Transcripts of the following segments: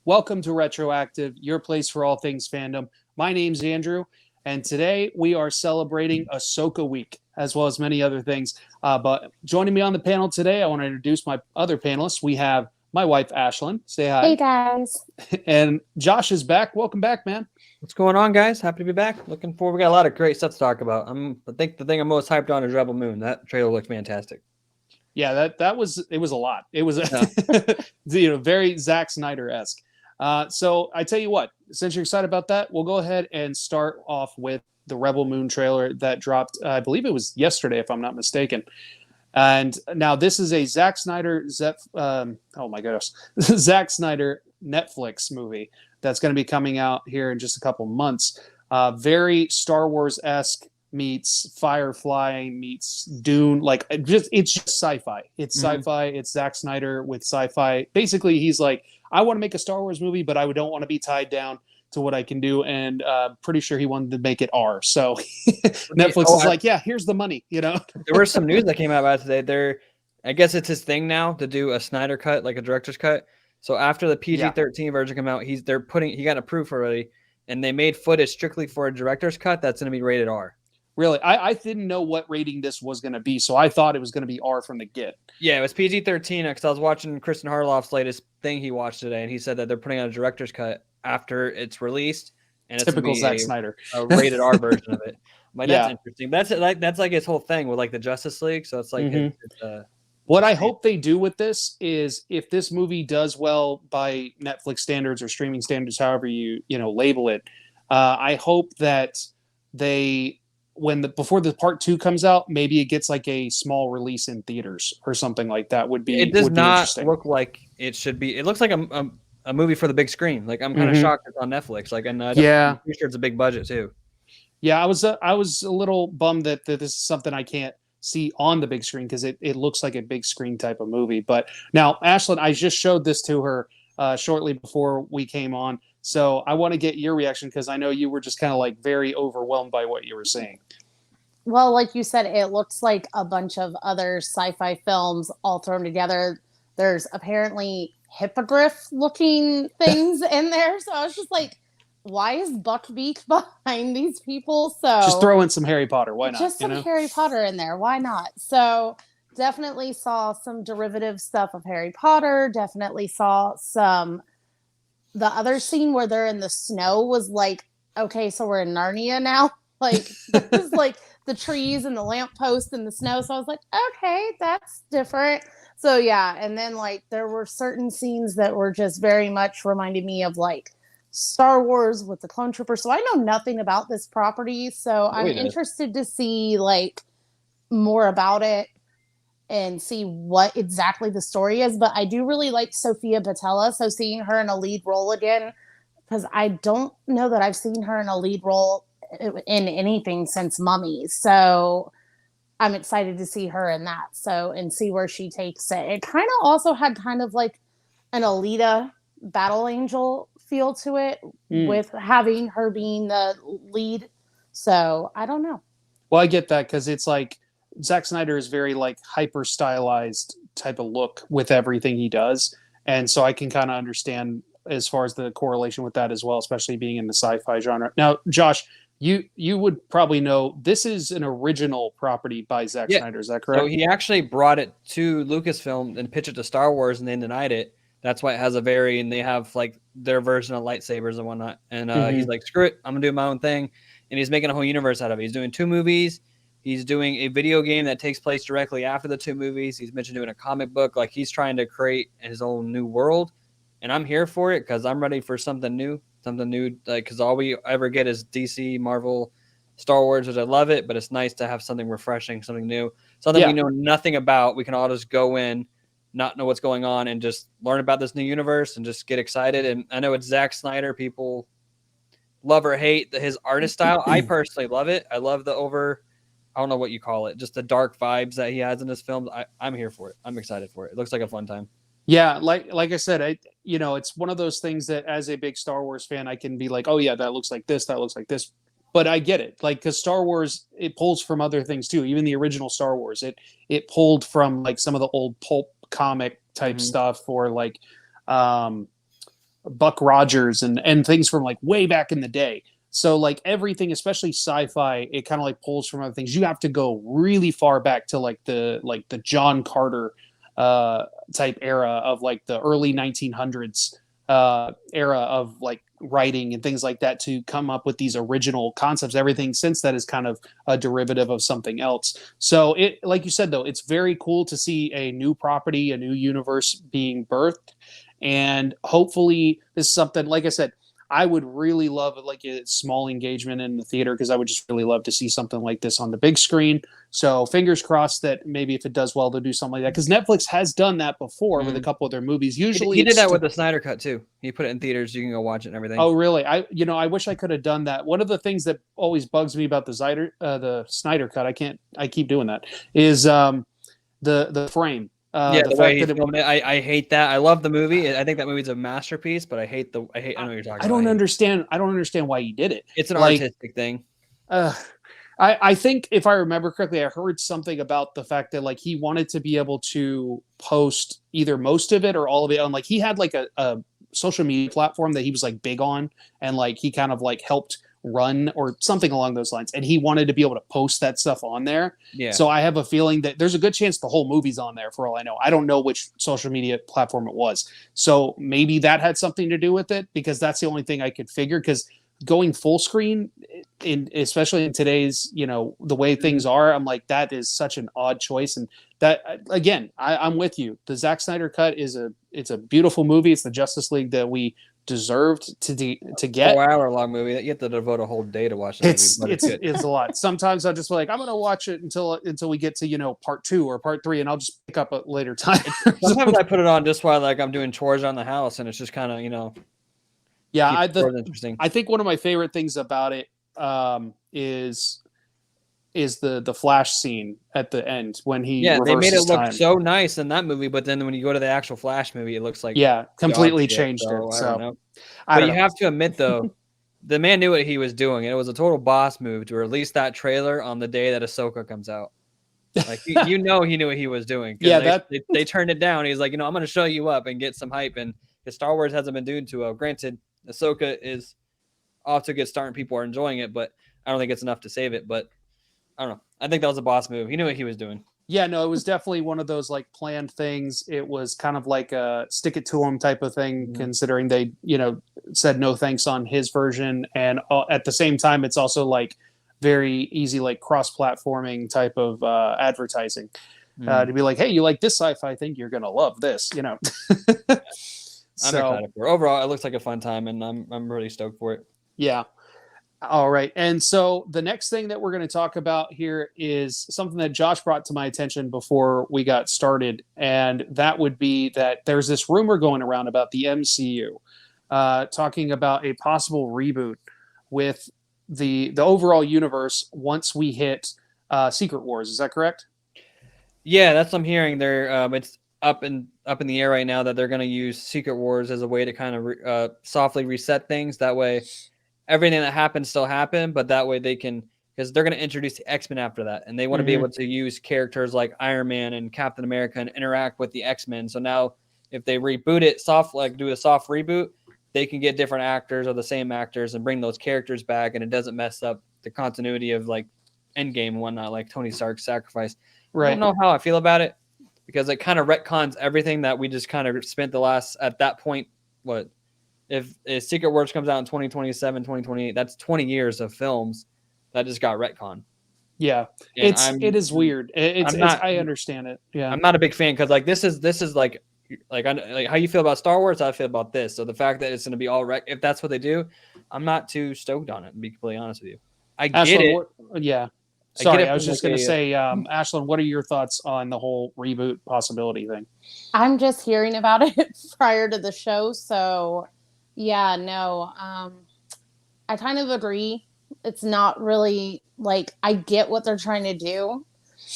Welcome to Retroactive, your place for all things fandom. My name's Andrew, and today we are celebrating Ahsoka Week, as well as many other things. But joining me on the panel today, I want to introduce my other panelists. We have my wife, Ashlyn. Say hi. Hey, guys. And Josh is back. Welcome back, man. What's going on, guys? Happy to be back. Looking forward. We got a lot of great stuff to talk about. I think the thing I'm most hyped on is Rebel Moon. That trailer looks fantastic. Yeah, that was a lot. It was very Zack Snyder-esque. So I tell you what, since you're excited about that, we'll go ahead and start off with the Rebel Moon trailer that dropped. I believe it was yesterday, if I'm not mistaken. And now this is a Zack Snyder, Zack Snyder Netflix movie that's going to be coming out here in just a couple months. Very Star Wars-esque meets Firefly meets Dune. It's just sci-fi. It's sci-fi. It's Zack Snyder with sci-fi. Basically, he's like, I want to make a Star Wars movie, but I don't want to be tied down to what I can do. And pretty sure he wanted to make it R. So Netflix is like, yeah, here's the money. There was some news that came out about it today. I guess it's his thing now to do a Snyder cut, like a director's cut. So after the PG-13 version came out, he got approved already, and they made footage strictly for a director's cut that's going to be rated R. Really? I didn't know what rating this was going to be, so I thought it was going to be R from the get. Yeah, it was PG-13 because I was watching Kristen Harloff's latest thing he watched today, and he said that they're putting out a director's cut after it's released, and typical Zack Snyder, a rated R version of it. That's interesting. That's like his whole thing with like the Justice League. So it's like what I hope they do with this is if this movie does well by Netflix standards or streaming standards, however you label it, I hope that they before the part 2 comes out, maybe it gets like a small release in theaters or something like that. It does not look like it should be. It looks like a movie for the big screen. Like I'm kind of shocked it's on Netflix. I'm pretty sure it's a big budget too. Yeah, I was a little bummed that this is something I can't see on the big screen because it looks like a big screen type of movie. But now, Ashlyn, I just showed this to her shortly before we came on. So I want to get your reaction because I know you were just kind of like very overwhelmed by what you were seeing. Well, like you said, it looks like a bunch of other sci-fi films all thrown together. There's apparently hippogriff-looking things in there. So I was just like, why is Buckbeak behind these people? So just throw in some Harry Potter. Why not? Just some Harry Potter in there. Why not? So definitely saw some derivative stuff of Harry Potter. Definitely saw the other scene where they're in the snow was like, okay, so we're in Narnia now. Like, this is like the trees and the lamppost and the snow. So I was like, okay, that's different. So yeah. And then like there were certain scenes that were just very much reminded me of like Star Wars with the clone troopers. So I know nothing about this property. So I'm interested to see like more about it and see what exactly the story is. But I do really like Sophia Boutella. So seeing her in a lead role again, because I don't know that I've seen her in a lead role in anything since Mummies. So I'm excited to see her in that. So, and see where she takes it. It kind of also had kind of like an Alita Battle Angel feel to it with having her being the lead. So I don't know. Well, I get that because it's like Zack Snyder is very like hyper stylized type of look with everything he does. And so I can kind of understand as far as the correlation with that as well, especially being in the sci-fi genre. Now, Josh, you would probably know this is an original property by Zack Snyder. Is that correct? So he actually brought it to Lucasfilm and pitched it to Star Wars, and they denied it. That's why it has and they have like their version of lightsabers and whatnot. And he's like, screw it, I'm gonna do my own thing. And he's making a whole universe out of it. He's doing 2 movies. He's doing a video game that takes place directly after the 2 movies. He's mentioned doing a comic book. Like he's trying to create his own new world. And I'm here for it because I'm ready for something new. Like, because all we ever get is DC, Marvel, Star Wars, which I love it, but it's nice to have something refreshing, something new, something we know nothing about. We can all just go in, not know what's going on, and just learn about this new universe and just get excited. And I know it's Zack Snyder. People love or hate his artist style. I personally love it. I love I don't know what you call it, just the dark vibes that he has in his films. I'm here for it. I'm excited for it. It looks like a fun time. Yeah, like I said, it's one of those things that as a big Star Wars fan, I can be like, oh yeah, that looks like this, that looks like this. But I get it, like, because Star Wars, it pulls from other things too. Even the original Star Wars, it pulled from like some of the old pulp comic type stuff, or like Buck Rogers and things from like way back in the day. So like everything, especially sci-fi, it kind of like pulls from other things. You have to go really far back to like the John Carter type era of like the early 1900s era of like writing and things like that to come up with these original concepts. Everything since that is kind of a derivative of something else. So it, like you said though, it's very cool to see a new property, a new universe being birthed, and hopefully this is something, like I said, I would really love like a small engagement in the theater, because I would just really love to see something like this on the big screen. So fingers crossed that maybe if it does well, they'll do something like that, because Netflix has done that before with a couple of their movies. Usually he did that with the Snyder Cut too. He put it in theaters. You can go watch it and everything. Oh, really? I wish I could have done that. One of the things that always bugs me about the Snyder Cut, I keep doing that, is the frame. The way he filmed it, I hate that. I love the movie. I think that movie's a masterpiece, but I know what you're talking about. I don't understand why he did it. It's an artistic thing. I think if I remember correctly, I heard something about the fact that like he wanted to be able to post either most of it or all of it on, like he had like a social media platform that he was like big on, and like he kind of like helped run or something along those lines, and he wanted to be able to post that stuff on there. So I have a feeling that there's a good chance the whole movie's on there, for all I know. I don't know which social media platform it was, so maybe that had something to do with it, because that's the only thing I could figure. Because going full screen, especially in today's, the way things are, I'm like, that is such an odd choice. And that, again, I'm with you. The Zack Snyder cut it's a beautiful movie. It's the Justice League that we deserved to get. 4-hour long movie that you have to devote a whole day to watch. It's a lot. Sometimes I'll just be like, I'm gonna watch it until we get to part 2 or part 3, and I'll just pick up a later time. Sometimes I put it on just while like I'm doing chores on the house, and it's just kind of yeah. Interesting. I think one of my favorite things about it is the Flash scene at the end when he they made it look time. So nice in that movie, but then when you go to the actual Flash movie, it looks like completely changed it. So but you have to admit though, the man knew what he was doing, and it was a total boss move to release that trailer on the day that Ahsoka comes out. Like he knew what he was doing. They turned it down. He's like, I'm going to show you up and get some hype, and because Star Wars hasn't been doing too well. Granted, Ahsoka is off to a good start and people are enjoying it, but I don't think it's enough to save it. But I don't know. I think that was a boss move. He knew what he was doing. Yeah, no, it was definitely one of those like planned things. It was kind of like a stick it to him type of thing, considering they, said no thanks on his version. And at the same time, it's also like very easy, like cross-platforming type of advertising to be like, hey, you like this sci-fi thing? You're going to love this, I'm excited for it. Overall, it looks like a fun time, and I'm really stoked for it. Yeah. All right. And so the next thing that we're going to talk about here is something that Josh brought to my attention before we got started. And that would be that there's this rumor going around about the MCU, talking about a possible reboot with the overall universe once we hit Secret Wars. Is that correct? Yeah, that's what I'm hearing. They're it's up in the air right now that they're going to use Secret Wars as a way to kind of softly reset things. That way, everything that happened still happened, but that way they can, because they're going to introduce the X-Men after that, and they want to be able to use characters like Iron Man and Captain America and interact with the X-Men. So now, if they reboot it do a soft reboot, they can get different actors or the same actors and bring those characters back, and it doesn't mess up the continuity of like Endgame and whatnot, like Tony Stark's sacrifice. Right. I don't know how I feel about it, because it kind of retcons everything that we just kind of spent the last, at that point, if Secret Wars comes out in 2027, 2028, that's 20 years of films that just got retconned. Yeah, it is weird. I understand it. Yeah, I'm not a big fan, because like this is like how you feel about Star Wars, I feel about this. So the fact that it's going to be all if that's what they do, I'm not too stoked on it, to be completely honest with you. I get it. Yeah. Sorry, I was just going to say, Ashlyn, what are your thoughts on the whole reboot possibility thing? I'm just hearing about it prior to the show, so yeah, no. I kind of agree. It's not really like, I get what they're trying to do,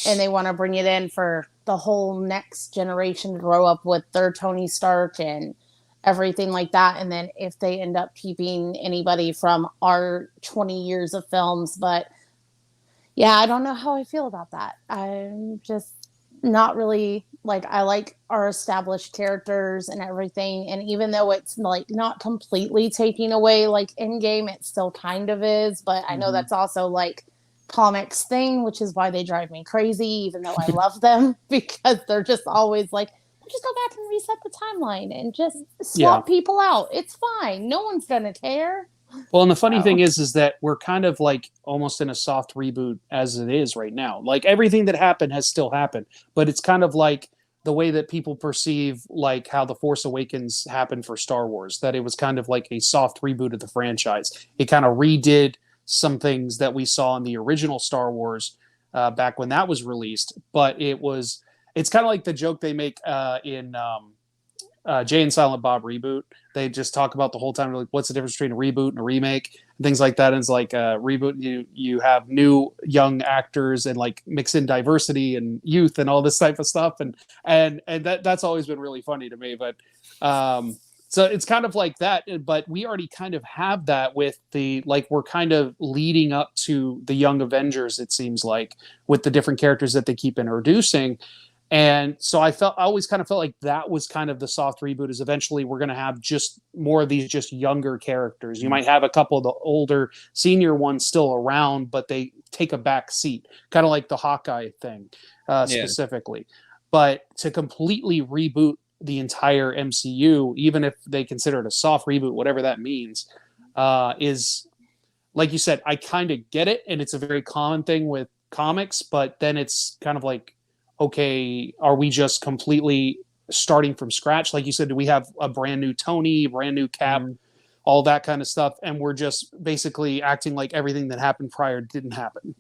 and they want to bring it in for the whole next generation to grow up with their Tony Stark and everything like that. And then if they end up keeping anybody from our 20 years of films, but yeah, I don't know how I feel about that. I'm just, not really like, I like our established characters and everything. And even though it's like not completely taking away like Endgame, it still kind of is. But I know Mhm. that's also like comics thing, which is why they drive me crazy, even though I love them, because they're just always like, just go back and reset the timeline and just Yeah. swap people out. It's fine. No one's gonna care. Well, and the funny thing So is that we're kind of like almost in a soft reboot as it is right now. Like everything that happened has still happened, but it's kind of like the way that people perceive like how the Force Awakens happened for Star Wars, that it was kind of like a soft reboot of the franchise. It kind of redid some things that we saw in the original Star Wars back when that was released, but it's kind of like the joke they make in Jay and Silent Bob reboot. They just talk about the whole time like what's the difference between a reboot and a remake and things like that. And it's like a reboot, you have new young actors and like mix in diversity and youth and all this type of stuff, and that's always been really funny to me. But so it's kind of like that, but we already kind of have that with the like we're kind of leading up to the Young Avengers. It seems like with the different characters that they keep introducing. And so I always kind of felt like that was kind of the soft reboot is eventually we're going to have just more of these just younger characters. You might have a couple of the older senior ones still around, but they take a back seat, kind of like the Hawkeye thing specifically. But to completely reboot the entire MCU, even if they consider it a soft reboot, whatever that means, is like you said, I kind of get it. And it's a very common thing with comics, but then it's kind of like, okay, are we just completely starting from scratch? Like you said, do we have a brand new Tony, brand new Cap, all that kind of stuff, and we're just basically acting like everything that happened prior didn't happen?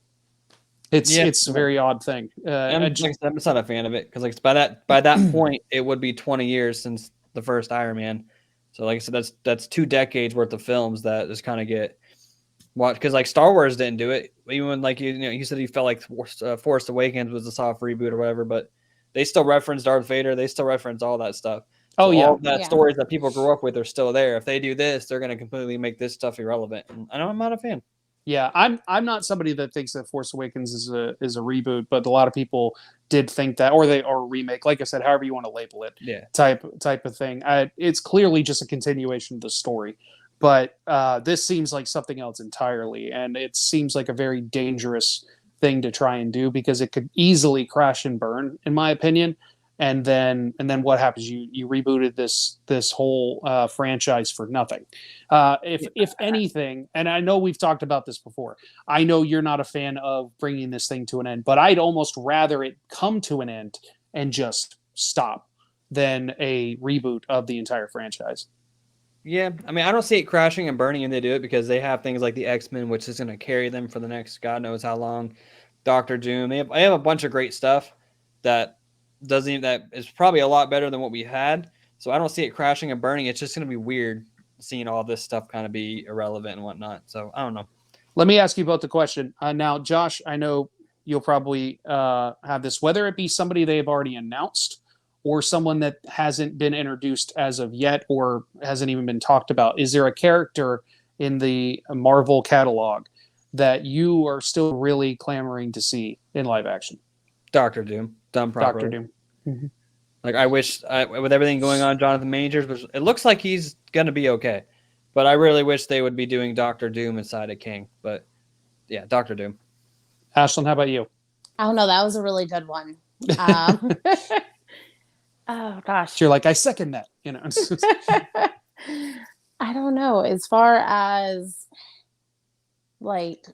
It's a very odd thing. I'm just not a fan of it because like by that point it would be 20 years since the first Iron Man. So like I said, that's 2 decades worth of films that just kind of get watched because like Star Wars didn't do it. Even when like you said you felt like Force Awakens was a soft reboot or whatever, but they still reference Darth Vader. They still reference all that stuff. So all that stories that people grew up with are still there. If they do this, they're going to completely make this stuff irrelevant. And I know I'm not a fan. Yeah, I'm not somebody that thinks that Force Awakens is a reboot, but a lot of people did think that, or a remake. Like I said, however you want to label it, type of thing. It's clearly just a continuation of the story, but this seems like something else entirely, and it seems like a very dangerous thing to try and do because it could easily crash and burn, in my opinion. And then what happens? You rebooted this whole franchise for nothing. If anything, and I know we've talked about this before, I know you're not a fan of bringing this thing to an end, but I'd almost rather it come to an end and just stop than a reboot of the entire franchise. Yeah, I mean, I don't see it crashing and burning, and they do it because they have things like the X-Men, which is going to carry them for the next God knows how long. Doctor Doom, they have a bunch of great stuff that is probably a lot better than what we had. So I don't see it crashing and burning. It's just going to be weird seeing all this stuff kind of be irrelevant and whatnot. So I don't know. Let me ask you both the question. Now, Josh, I know you'll probably have this, whether it be somebody they've already announced or someone that hasn't been introduced as of yet or hasn't even been talked about. Is there a character in the Marvel catalog that you are still really clamoring to see in live action? Doctor Doom, done properly. Doctor Doom. Mm-hmm. Like I wish, with everything going on, Jonathan Majors, which it looks like he's gonna be okay, but I really wish they would be doing Doctor Doom inside of King. But yeah, Doctor Doom. Ashlyn, how about you? I don't know. That was a really good one. Oh gosh, so you're like I second that. I don't know. As far as like.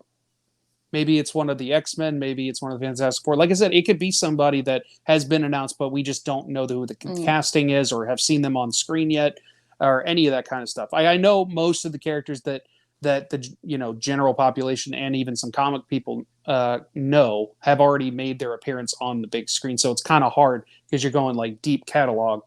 Maybe it's one of the X-Men. Maybe it's one of the Fantastic Four. Like I said, it could be somebody that has been announced, but we just don't know who the casting is or have seen them on screen yet or any of that kind of stuff. I know most of the characters that the general population and even some comic people know have already made their appearance on the big screen. So it's kind of hard because you're going like deep catalog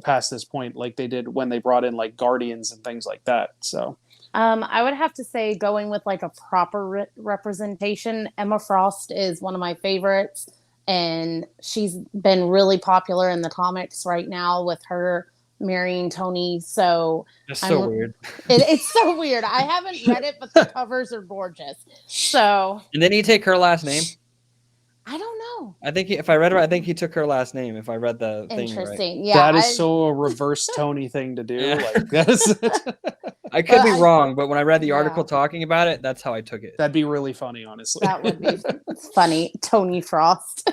past this point, like they did when they brought in like Guardians and things like that. So. I would have to say going with like a proper representation. Emma Frost is one of my favorites, and she's been really popular in the comics right now with her marrying Tony. So it's so weird. It's so weird. I haven't read it, but the covers are gorgeous. So and then you take her last name. I don't Oh, I think if I read it, I think he took her last name. If I read the thing right. interesting. Yeah, That is so a reverse Tony thing to do. Yeah. Like that's I could be wrong, but when I read the Yeah. article talking about it, that's how I took it. that'd be really funny, honestly. that would be funny. Tony Frost.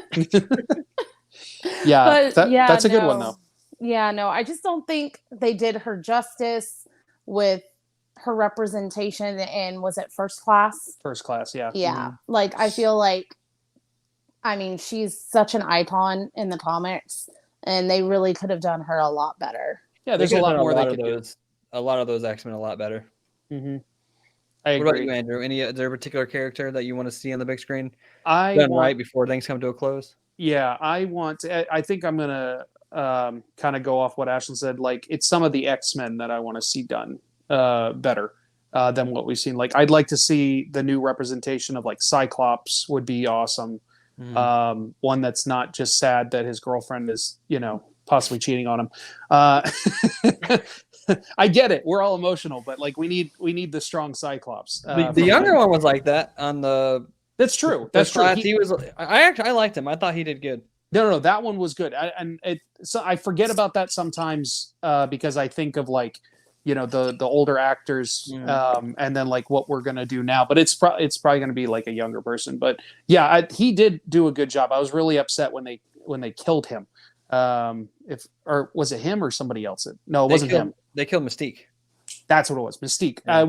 Yeah, But yeah, that's a good one though. Yeah, no, I just don't think they did her justice with her representation in, was it First Class? First Class, yeah. Yeah. Like, I feel like, I mean, she's such an icon in the comics, and they really could have done her a lot better. Yeah, there's a lot more they could do. A lot of those X-Men a lot better. Mm-hmm. I agree. What about you, Andrew? Is there a particular character that you want to see on the big screen? Right before things come to a close. Yeah, I think I'm gonna kind of go off what Ashlyn said. Like, it's some of the X-Men that I want to see done better than what we've seen. Like, I'd like to see the new representation of like Cyclops would be awesome. One that's not just sad that his girlfriend is, possibly cheating on him. I get it. We're all emotional, but like we need the strong Cyclops. The younger one was like that on the. That's true. That's true. He was. I liked him. I thought he did good. No, that one was good. So I forget about that sometimes because I think of like, the older actors and then like what we're gonna do now. But it's probably gonna be like a younger person. But yeah, he did do a good job. I was really upset when they killed him. Or was it him or somebody else? No, it wasn't him. They killed Mystique. That's what it was. Mystique. Yeah.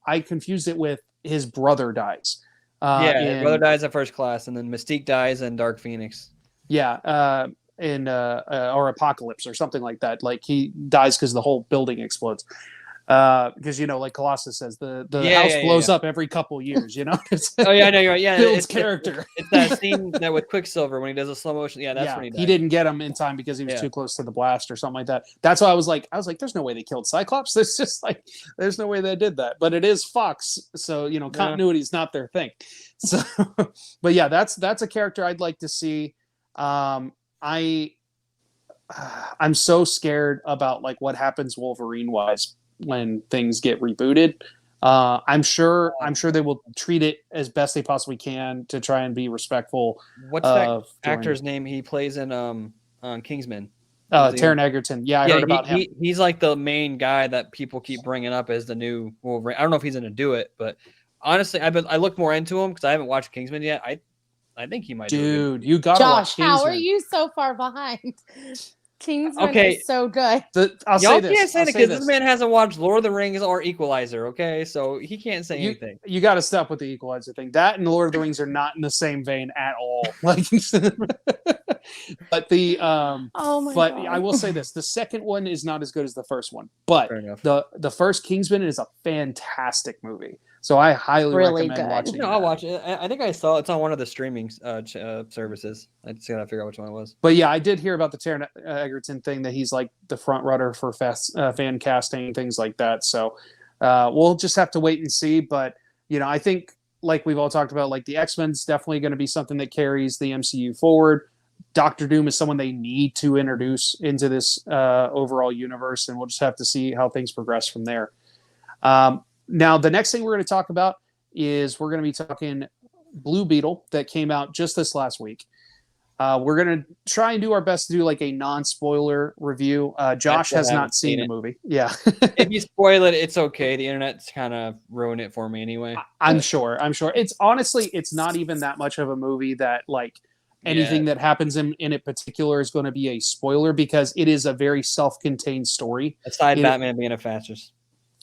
I confused it with his brother dies. Brother dies at First Class, and then Mystique dies in Dark Phoenix. Yeah, or Apocalypse or something like that. Like he dies because the whole building explodes. Because like Colossus says, the house blows up every couple years. Oh yeah, I know you're right. Yeah, builds character. It's that scene that with Quicksilver when he does a slow motion. Yeah, that's when he died. He didn't get him in time because he was too close to the blast or something like that. That's why I was like, there's no way they killed Cyclops. There's no way they did that. But it is Fox, so continuity is not their thing. So, but yeah, that's a character I'd like to see. I'm so scared about like what happens Wolverine wise when things get rebooted. I'm sure they will treat it as best they possibly can to try and be respectful. What's that actor's name? He plays in Kingsman. Taron Egerton. Yeah, I heard about him. He's like the main guy that people keep bringing up as the new Wolverine. I don't know if he's going to do it, but honestly, I looked more into him because I haven't watched Kingsman yet. I think he might. Dude, you got Josh. How are you so far behind? Kingsman is so good. I'll say this. Can't say it because this man hasn't watched Lord of the Rings or Equalizer. Okay, so he can't say anything. You got to stop with the Equalizer thing. That and Lord of the Rings are not in the same vein at all. Like, but God. I will say this: the second one is not as good as the first one. But the first Kingsman is a fantastic movie. So I highly recommend watching it. I'll watch it. I think I saw it's on one of the streaming services. I just gotta figure out which one it was. But yeah, I did hear about the Taron Egerton thing, that he's like the front runner for fan casting, things like that. So we'll just have to wait and see. But I think like we've all talked about, like the X-Men's definitely going to be something that carries the MCU forward. Doctor Doom is someone they need to introduce into this overall universe, and we'll just have to see how things progress from there. Now, the next thing we're going to talk about is we're going to be talking Blue Beetle that came out just this last week. We're going to try and do our best to do like a non-spoiler review. Josh has not seen the movie. Yeah. If you spoil it, it's okay. The internet's kind of ruined it for me anyway. I'm sure. It's honestly, it's not even that much of a movie that like anything that happens in it particular is going to be a spoiler, because it is a very self-contained story. Aside Batman being a fascist.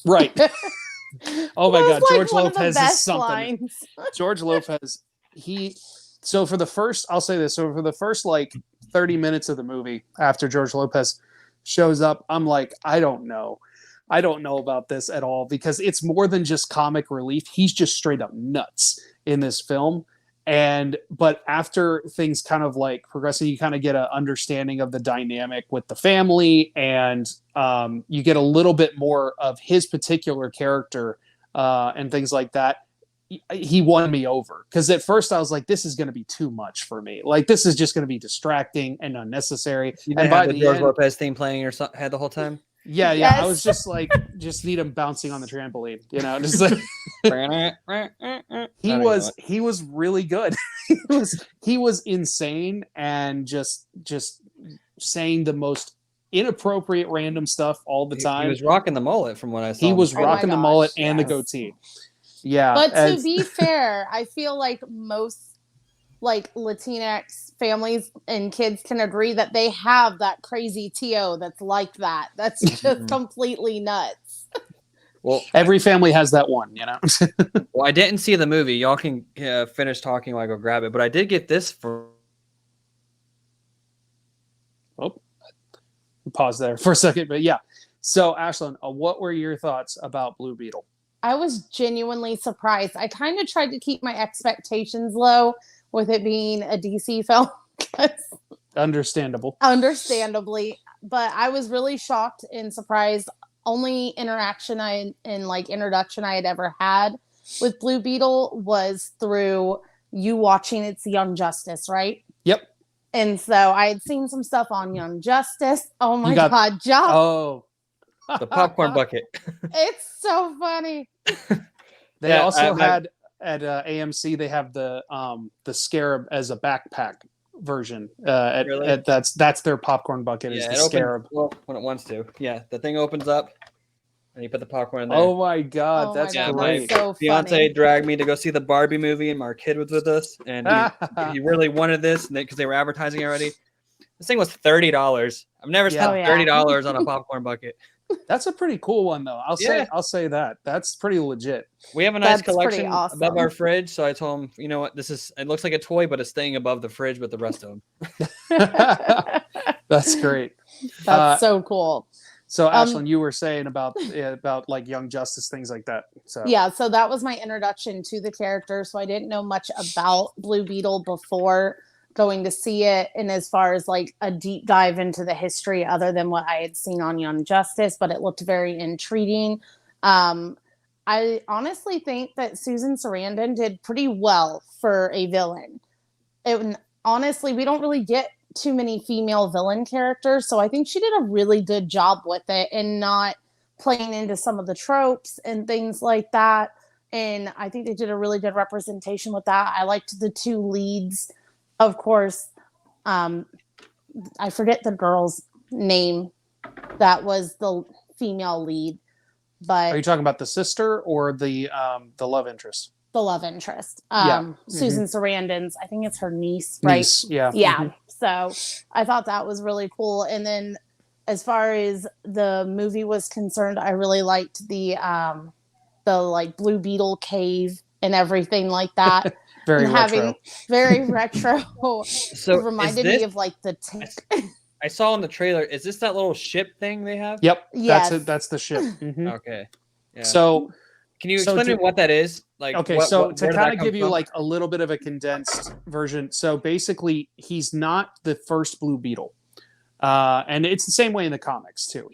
Right. Oh my God, George Lopez is something. George Lopez, so for the first, I'll say this, so for the first like 30 minutes of the movie, after George Lopez shows up, I'm like, I don't know about this at all, because it's more than just comic relief. He's just straight up nuts in this film. But after things kind of like progressing, you kind of get an understanding of the dynamic with the family, and you get a little bit more of his particular character and things like that. He won me over, because at first I was like, this is going to be too much for me. Like, this is just going to be distracting and unnecessary. You didn't have the George Lopez theme playing in your head the whole time? Yeah, yeah. I Yes. was just like, just need him bouncing on the trampoline, you know. Just like he was really good. he was insane and just saying the most inappropriate random stuff all the time. He was rocking the mullet from what I saw. He was Oh my rocking the gosh, mullet and the yes. goatee. Yeah, But to be fair, I feel like most like Latinx families and kids can agree that they have that crazy TO that's like that. That's just completely nuts. Well, every family has that one, you know. well, I didn't see the movie. Y'all can finish talking while I go grab it. But I did get this for. Oh, pause there for a second, but yeah. So, Ashlyn, what were your thoughts about Blue Beetle? I was genuinely surprised. I kind of tried to keep my expectations low with it being a DC film. Understandably, but I was really shocked and surprised. Only introduction I had ever had with Blue Beetle was through you watching It's Young Justice, right? Yep. And so I had seen some stuff on Young Justice. Oh my God, Josh. Oh. The popcorn bucket. It's so funny. They also had at AMC, they have the Scarab as a backpack version. Really? That's their popcorn bucket, is the Scarab. Well, when it wants to. Yeah, the thing opens up and you put the popcorn in there. Oh my God, that's great. My so fiance funny. dragged me to go see the Barbie movie, and our kid was with us, and he really wanted this because they were advertising already. This thing was $30. I've never spent $30 on a popcorn bucket. That's a pretty cool one, though. I'll say that. That's pretty legit. We have a nice collection above our fridge, so I told him, you know what, it looks like a toy, but it's staying above the fridge with the rest of them. That's great. That's so cool. So, Ashlyn, you were saying about like Young Justice, things like that. So yeah, so that was my introduction to the character. So I didn't know much about Blue Beetle before going to see it, and as far as like a deep dive into the history other than what I had seen on Young Justice, but it looked very intriguing. I honestly think that Susan Sarandon did pretty well for a villain. Honestly, we don't really get too many female villain characters, so I think she did a really good job with it and not playing into some of the tropes and things like that. And I think they did a really good representation with that. I liked the two leads. Of course, I forget the girl's name that was the female lead, but are you talking about the sister or the love interest? The love interest. Yeah. Susan Sarandon's, I think it's her niece, right? Niece, yeah. Yeah. Mm-hmm. So I thought that was really cool. And then as far as the movie was concerned, I really liked the like Blue Beetle cave and everything like that. Very retro. Very retro. So it reminded me of like the I saw in the trailer. Is this that little ship thing they have? Yep. Yes. That's it. That's the ship. Mm-hmm. Okay. Yeah. So can you explain to me what that is? Like, okay, so to kind of give you like a little bit of a condensed version. So basically, he's not the first Blue Beetle. And it's the same way in the comics too.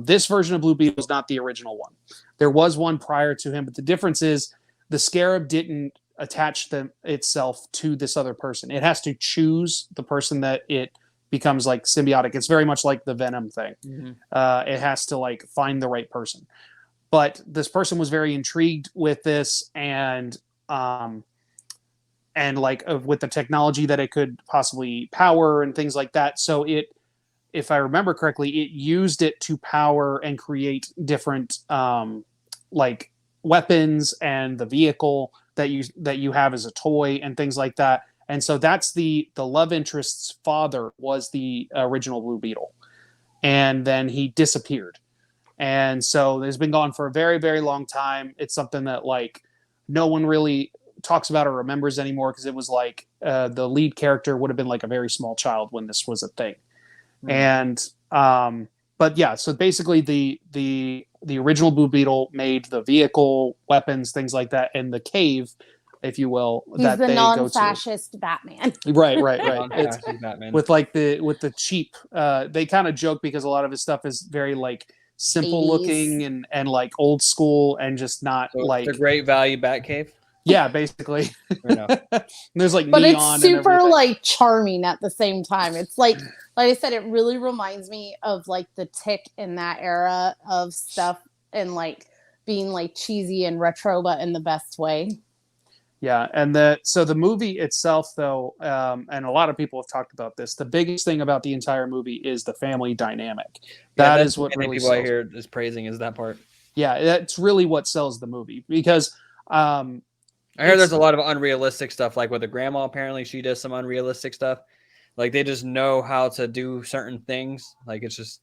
This version of Blue Beetle is not the original one. There was one prior to him, but the difference is the Scarab didn't attach itself to this other person. It has to choose the person that it becomes like symbiotic. It's very much like the Venom thing. Mm-hmm. It has to like find the right person. But this person was very intrigued with this and like with the technology that it could possibly power and things like that. So if I remember correctly, it used it to power and create different like weapons and the vehicle that you have as a toy and things like that. And so that's the love interest's father was the original Blue Beetle. And then he disappeared. And so it's been gone for a very, very long time. It's something that like no one really talks about or remembers anymore because it was like the lead character would have been like a very small child when this was a thing. Mm-hmm. And but yeah, so basically the original Blue Beetle made the vehicle, weapons, things like that, and the cave, if you will, He's that the they non-fascist go to. Batman. Right. It's Batman. With the cheap. They kind of joke because a lot of his stuff is very like simple 80s. looking and like old school and just not so like the Great Value Batcave. Yeah, basically. There's like but neon it's super and like charming at the same time. It's like like I said, it really reminds me of like the Tick in that era of stuff and like being like cheesy and retro, but in the best way. Yeah, and so the movie itself, though, and a lot of people have talked about this. The biggest thing about the entire movie is the family dynamic. That that's is what really people I sells. hear is praising is that part. Yeah, that's really what sells the movie because I hear there's a lot of unrealistic stuff, like with the grandma. Apparently, she does some unrealistic stuff. Like they just know how to do certain things. Like it's just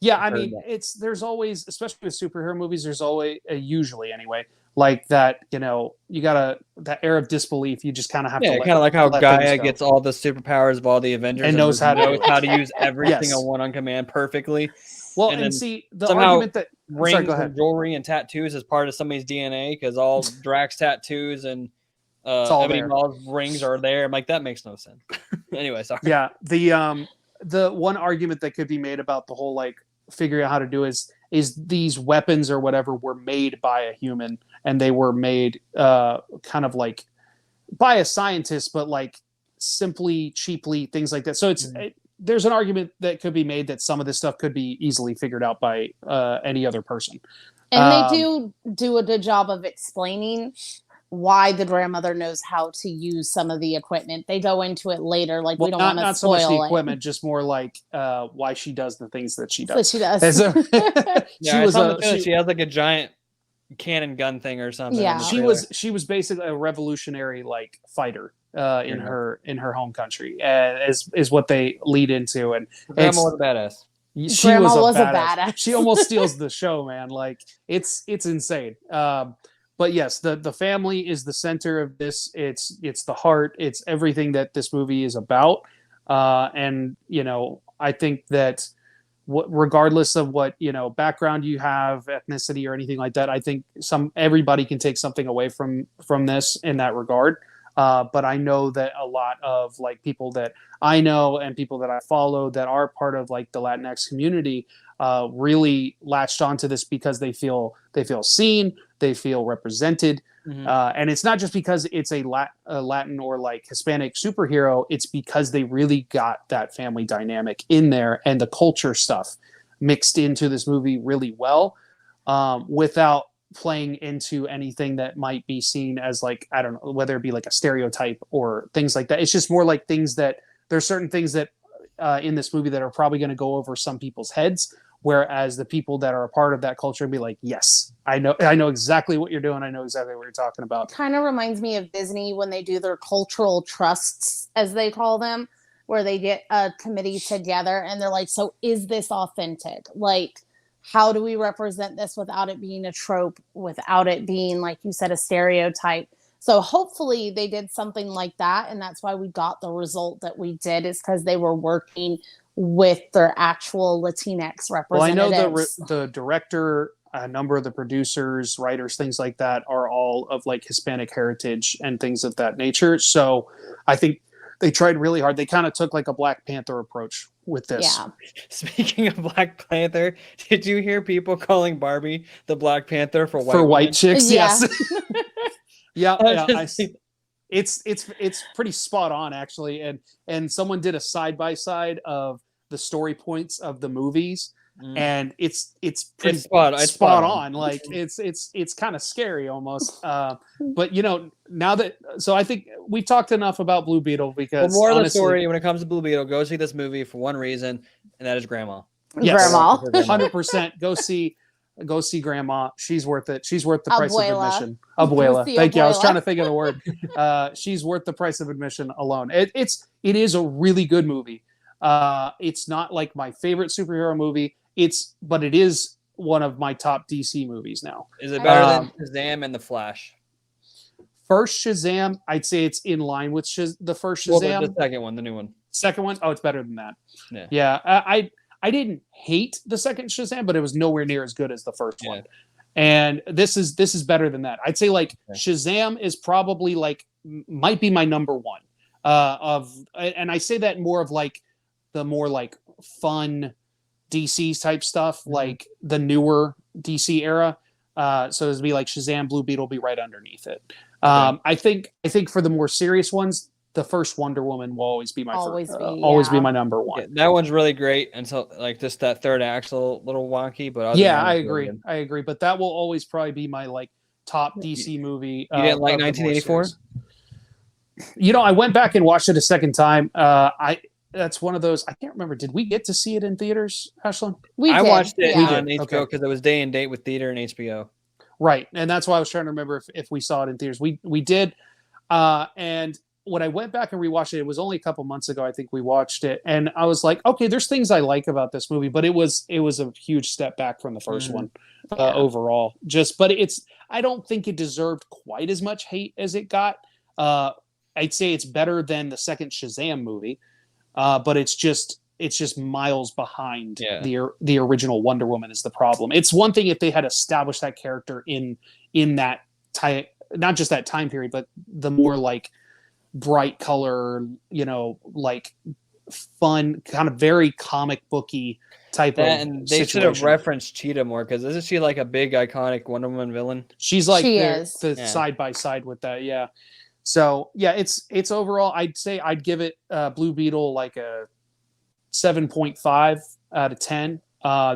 yeah. I mean, there's always, especially with superhero movies, there's always usually anyway like that. You know, you gotta that air of disbelief. You just kind of have to kind of like how let Gaia gets all the superpowers of all the Avengers and knows how to use every Yes. single one on command perfectly. Well, and see the argument that rings and jewelry and tattoos is part of somebody's DNA because all Drax tattoos and Ebony Maw's rings are there. I'm like, that makes no sense. Anyway, sorry. Yeah, the one argument that could be made about the whole like figuring out how to do is these weapons or whatever were made by a human and they were made kind of like by a scientist, but like simply, cheaply, things like that. So there's an argument that could be made that some of this stuff could be easily figured out by any other person. And they do a good job of explaining why the grandmother knows how to use some of the equipment. They go into it later, like we don't want to spoil not so much the equipment, just more like why she does the things that she does. So she does. She has like a giant cannon gun thing or something. Yeah, she was basically a revolutionary like fighter in her home country, is what they lead into. And Grandma was a badass. Grandma was a badass. She almost steals the show, man. Like it's insane. But yes, the family is the center of this. It's the heart. It's everything that this movie is about. And you know, I think that regardless of what background you have, ethnicity or anything like that, I think everybody can take something away from this in that regard. But I know that a lot of like people that I know and people that I follow that are part of like the Latinx community really latched onto this because they feel seen, they feel represented. Mm-hmm. And it's not just because it's a Latin or like Hispanic superhero, it's because they really got that family dynamic in there and the culture stuff mixed into this movie really well, without playing into anything that might be seen as like, I don't know, whether it be like a stereotype or things like that. It's just more like things that there's certain things that in this movie that are probably going to go over some people's heads. Whereas the people that are a part of that culture be like, yes, I know exactly what you're doing. I know exactly what you're talking about. Kind of reminds me of Disney when they do their cultural trusts, as they call them, where they get a committee together and they're like, so is this authentic? Like, how do we represent this without it being a trope, without it being, like you said, a stereotype? So hopefully they did something like that. And that's why we got the result that we did, is because they were working with their actual Latinx representatives. Well, I know the director, a number of the producers, writers, things like that are all of like Hispanic heritage and things of that nature. So I think they tried really hard. They kind of took like a Black Panther approach with this. Yeah. Speaking of Black Panther, did you hear people calling Barbie the Black Panther for white chicks? Yeah. Yes. yeah. It's pretty spot on actually. And someone did a side by side of the story points of the movies, and it's pretty spot on. Like it's kind of scary almost. But now that, so I think we've talked enough about Blue Beetle because more of the story when it comes to Blue Beetle, go see this movie for one reason, and that is Grandma. Yes, Grandma, 100%. Go see Grandma. She's worth it. She's worth the price of admission. Abuela. Thank you. I was trying to think of the word. She's worth the price of admission alone. It is a really good movie. It's not like my favorite superhero movie. But it is one of my top DC movies now. Is it better than Shazam and The Flash? First Shazam, I'd say it's in line with the first Shazam. Well, the second one, the new one. Second one? Oh, it's better than that. Yeah. I didn't hate the second Shazam, but it was nowhere near as good as the first one. And this is better than that. I'd say like Shazam is probably like might be my number one and I say that more of like the more like fun DC type stuff, like the newer DC era. So it'd be like Shazam, Blue Beetle be right underneath it. I think for the more serious ones, the first Wonder Woman will always be my Always always be my number one. Yeah, that one's really great, and so like just that third act's a little wonky, but other Yeah, than that, I it's really agree. good. I agree. But that will always probably be my like top DC movie. You didn't like of the more 1984? series. I went back and watched it a second time. That's one of those. I can't remember. Did we get to see it in theaters, Ashlyn? I watched it We on did. HBO because it was day and date with theater and HBO. Right, and that's why I was trying to remember if we saw it in theaters. We did, and when I went back and rewatched it, it was only a couple months ago. I think we watched it, and I was like, okay, there's things I like about this movie, but it was a huge step back from the 1st one overall. But I don't think it deserved quite as much hate as it got. I'd say it's better than the second Shazam movie, but it's just miles behind the original Wonder Woman is the problem. It's one thing if they had established that character in that time, not just that time period, but the more like bright color, like fun, kind of very comic booky type of and they should have referenced Cheetah more, because isn't she like a big iconic Wonder Woman villain? She's like the side by side with that, yeah. So yeah, it's overall, I'd say I'd give it Blue Beetle like a 7.5 out of 10.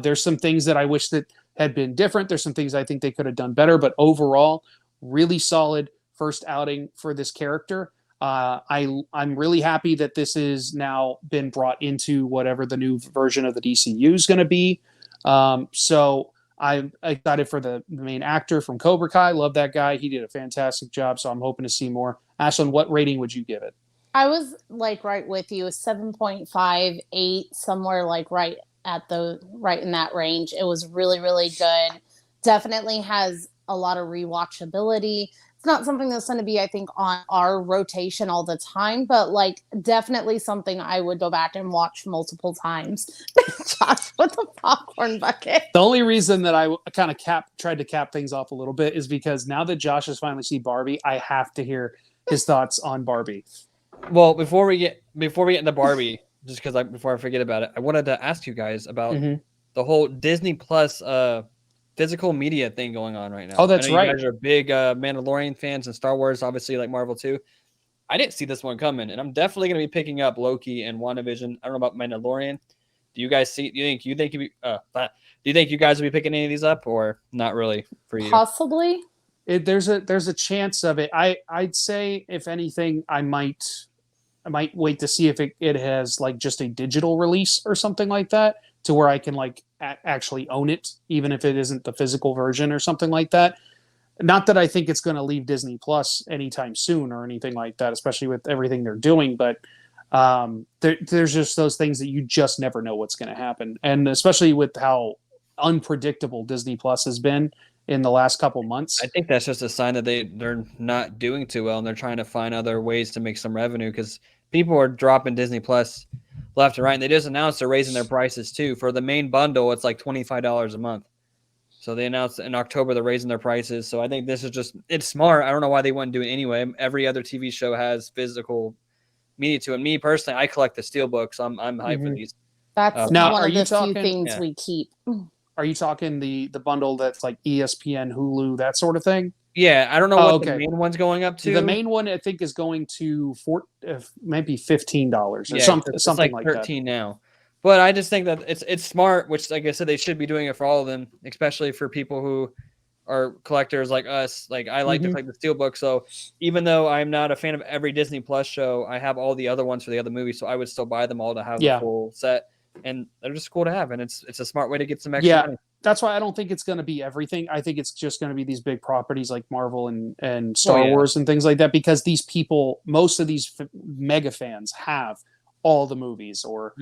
There's some things that I wish that had been different. There's some things I think they could have done better, but overall, really solid first outing for this character. I'm really happy that this has now been brought into whatever the new version of the DCU is going to be. So I'm excited for the main actor from Cobra Kai. Love that guy. He did a fantastic job. So I'm hoping to see more. Ashlyn, what rating would you give it? I was like right with you, 7.5, 8, somewhere like right in that range. It was really, really good. Definitely has a lot of rewatchability. It's not something that's going to be, I think, on our rotation all the time, but like definitely something I would go back and watch multiple times. Josh with the popcorn bucket. The only reason that I kind of tried to cap things off a little bit is because now that Josh has finally seen Barbie, I have to hear his thoughts on Barbie. Well, before we get into Barbie, just because before I forget about it, I wanted to ask you guys about the whole Disney Plus physical media thing going on right now. Oh, that's right. You guys are big Mandalorian fans and Star Wars, obviously, like Marvel too. I didn't see this one coming, and I'm definitely going to be picking up Loki and WandaVision. I don't know about Mandalorian. Do you guys see? Do you think you guys will be picking any of these up, or not really for you? Possibly. There's a chance of it. I'd say if anything, I might wait to see if it has like just a digital release or something like that, to where I can like actually own it, even if it isn't the physical version or something like that. Not that I think it's going to leave Disney Plus anytime soon or anything like that, especially with everything they're doing. But there's just those things that you just never know what's going to happen. And especially with how unpredictable Disney Plus has been in the last couple months. I think that's just a sign that they're not doing too well, and they're trying to find other ways to make some revenue, because people are dropping Disney Plus left and right. And they just announced they're raising their prices too. For the main bundle, it's like $25 a month. So they announced in October they're raising their prices. So I think this is it's smart. I don't know why they wouldn't do it anyway. Every other TV show has physical media to it. Me personally, I collect the steelbooks. So I'm hyped for these. That's now, one of the few things we keep. Are you talking the bundle that's like ESPN, Hulu, that sort of thing? Yeah, I don't know what the main one's going up to. The main one, I think, is going to maybe $15 or something like like 13 now. But I just think that it's smart, which, like I said, they should be doing it for all of them, especially for people who are collectors like us. Like I like to collect the Steelbook, so even though I'm not a fan of every Disney Plus show, I have all the other ones for the other movies, so I would still buy them all to have the full set. And they're just cool to have, and it's a smart way to get some extra money. That's why I don't think it's going to be everything. I think it's just going to be these big properties like Marvel and Star Wars and things like that, because these people, most of these mega fans have all the movies or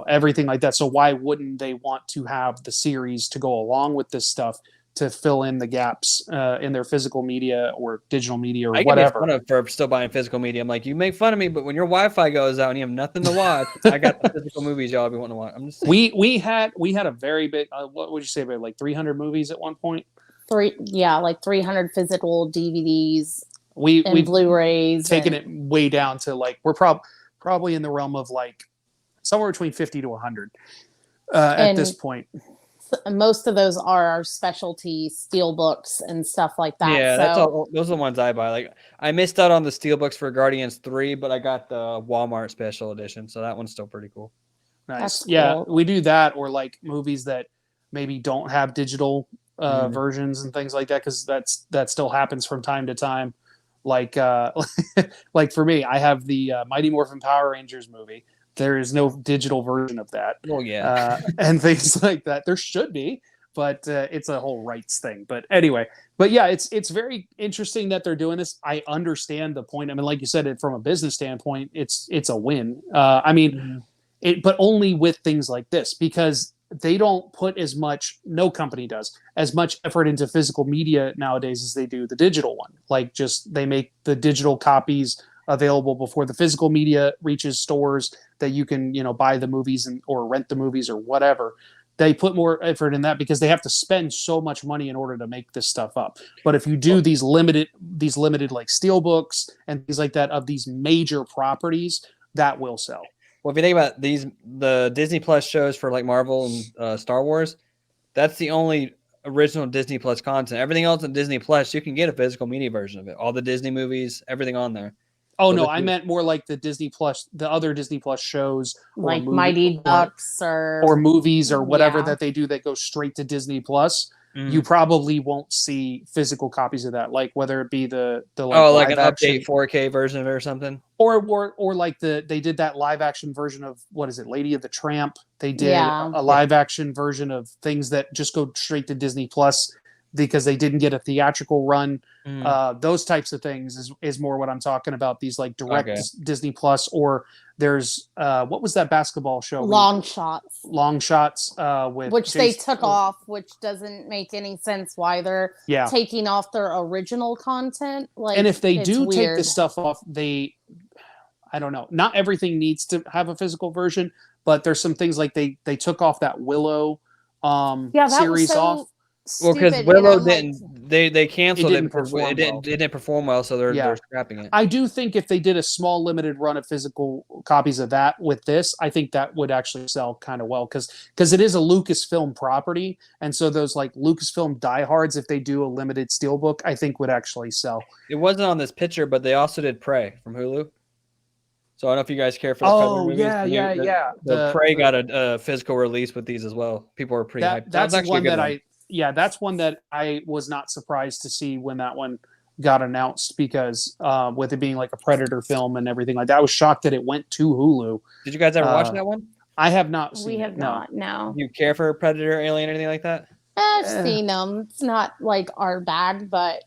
everything like that. So why wouldn't they want to have the series to go along with this stuff to fill in the gaps in their physical media or digital media or whatever? I get fun of for still buying physical media. I'm like, you make fun of me, but when your Wi-Fi goes out and you have nothing to watch, I got the physical movies y'all be wanting to watch. I'm just saying. We had a very big. What would you say about like 300 movies at one point? Like 300 physical DVDs. We Blu-rays. Taken it way down to like we're probably in the realm of like somewhere between 50 to 100 at this point. most of those are our specialty steel books and stuff like that. Yeah, so that's all. Those are the ones I buy. Like I missed out on the steelbooks for Guardians 3, but I got the Walmart special edition, so that one's still pretty cool. Nice. That's Yeah, cool. we do that, or like movies that maybe don't have digital versions and things like that, because that still happens from time to time. Like like for me, I have the Mighty Morphin Power Rangers movie. There is no digital version of that. Oh yeah. And things like that. There should be, but it's a whole rights thing. But anyway, but yeah, it's very interesting that they're doing this. I understand the point. I mean, like you said, it from a business standpoint, it's a win. I mean, but only with things like this, because they don't put as much, no company does as much effort into physical media nowadays as they do the digital one. Like, just they make the digital copies available before the physical media reaches stores that you can, buy the movies or rent the movies or whatever. They put more effort in that because they have to spend so much money in order to make this stuff up. But if you do these limited like steel books and things like that of these major properties, that will sell. Well, if you think about the Disney Plus shows for like Marvel and Star Wars, that's the only original Disney Plus content. Everything else in Disney Plus, you can get a physical media version of it. All the Disney movies, everything on there. Oh, so no, I meant more like the Disney Plus, the other Disney Plus shows, like Mighty Ducks or movies or whatever that they do that go straight to Disney Plus. You probably won't see physical copies of that, like whether it be the like an update 4K version of it or something, or like they did that live action version of, what is it, Lady of the Tramp? They did a live action version of things that just go straight to Disney Plus because they didn't get a theatrical run. Those types of things is more what I'm talking about. These like direct Disney Plus, or there's what was that basketball show? Long Shots. With which they took off, which doesn't make any sense why they're taking off their original content. Like, and if they do take this stuff off, I don't know. Not everything needs to have a physical version, but there's some things like they took off that Willow series off. Well, because Willow didn't, they canceled it. It didn't perform well, so they're scrapping it. I do think if they did a small limited run of physical copies of that with this, I think that would actually sell kind of well, because it is a Lucasfilm property, and so those like Lucasfilm diehards, if they do a limited steelbook, I think would actually sell. It wasn't on this picture, but they also did Prey from Hulu. So I don't know if you guys care for the Predator movies. Yeah. The Prey got a physical release with these as well. People were pretty hyped. That's one that that's one that I was not surprised to see when that one got announced, because with it being like a Predator film and everything like that, I was shocked that it went to Hulu. Did you guys ever watch that one? I have not seen it. We have not, no. You care for Predator, Alien, anything like that? I've seen them. It's not like our bag, but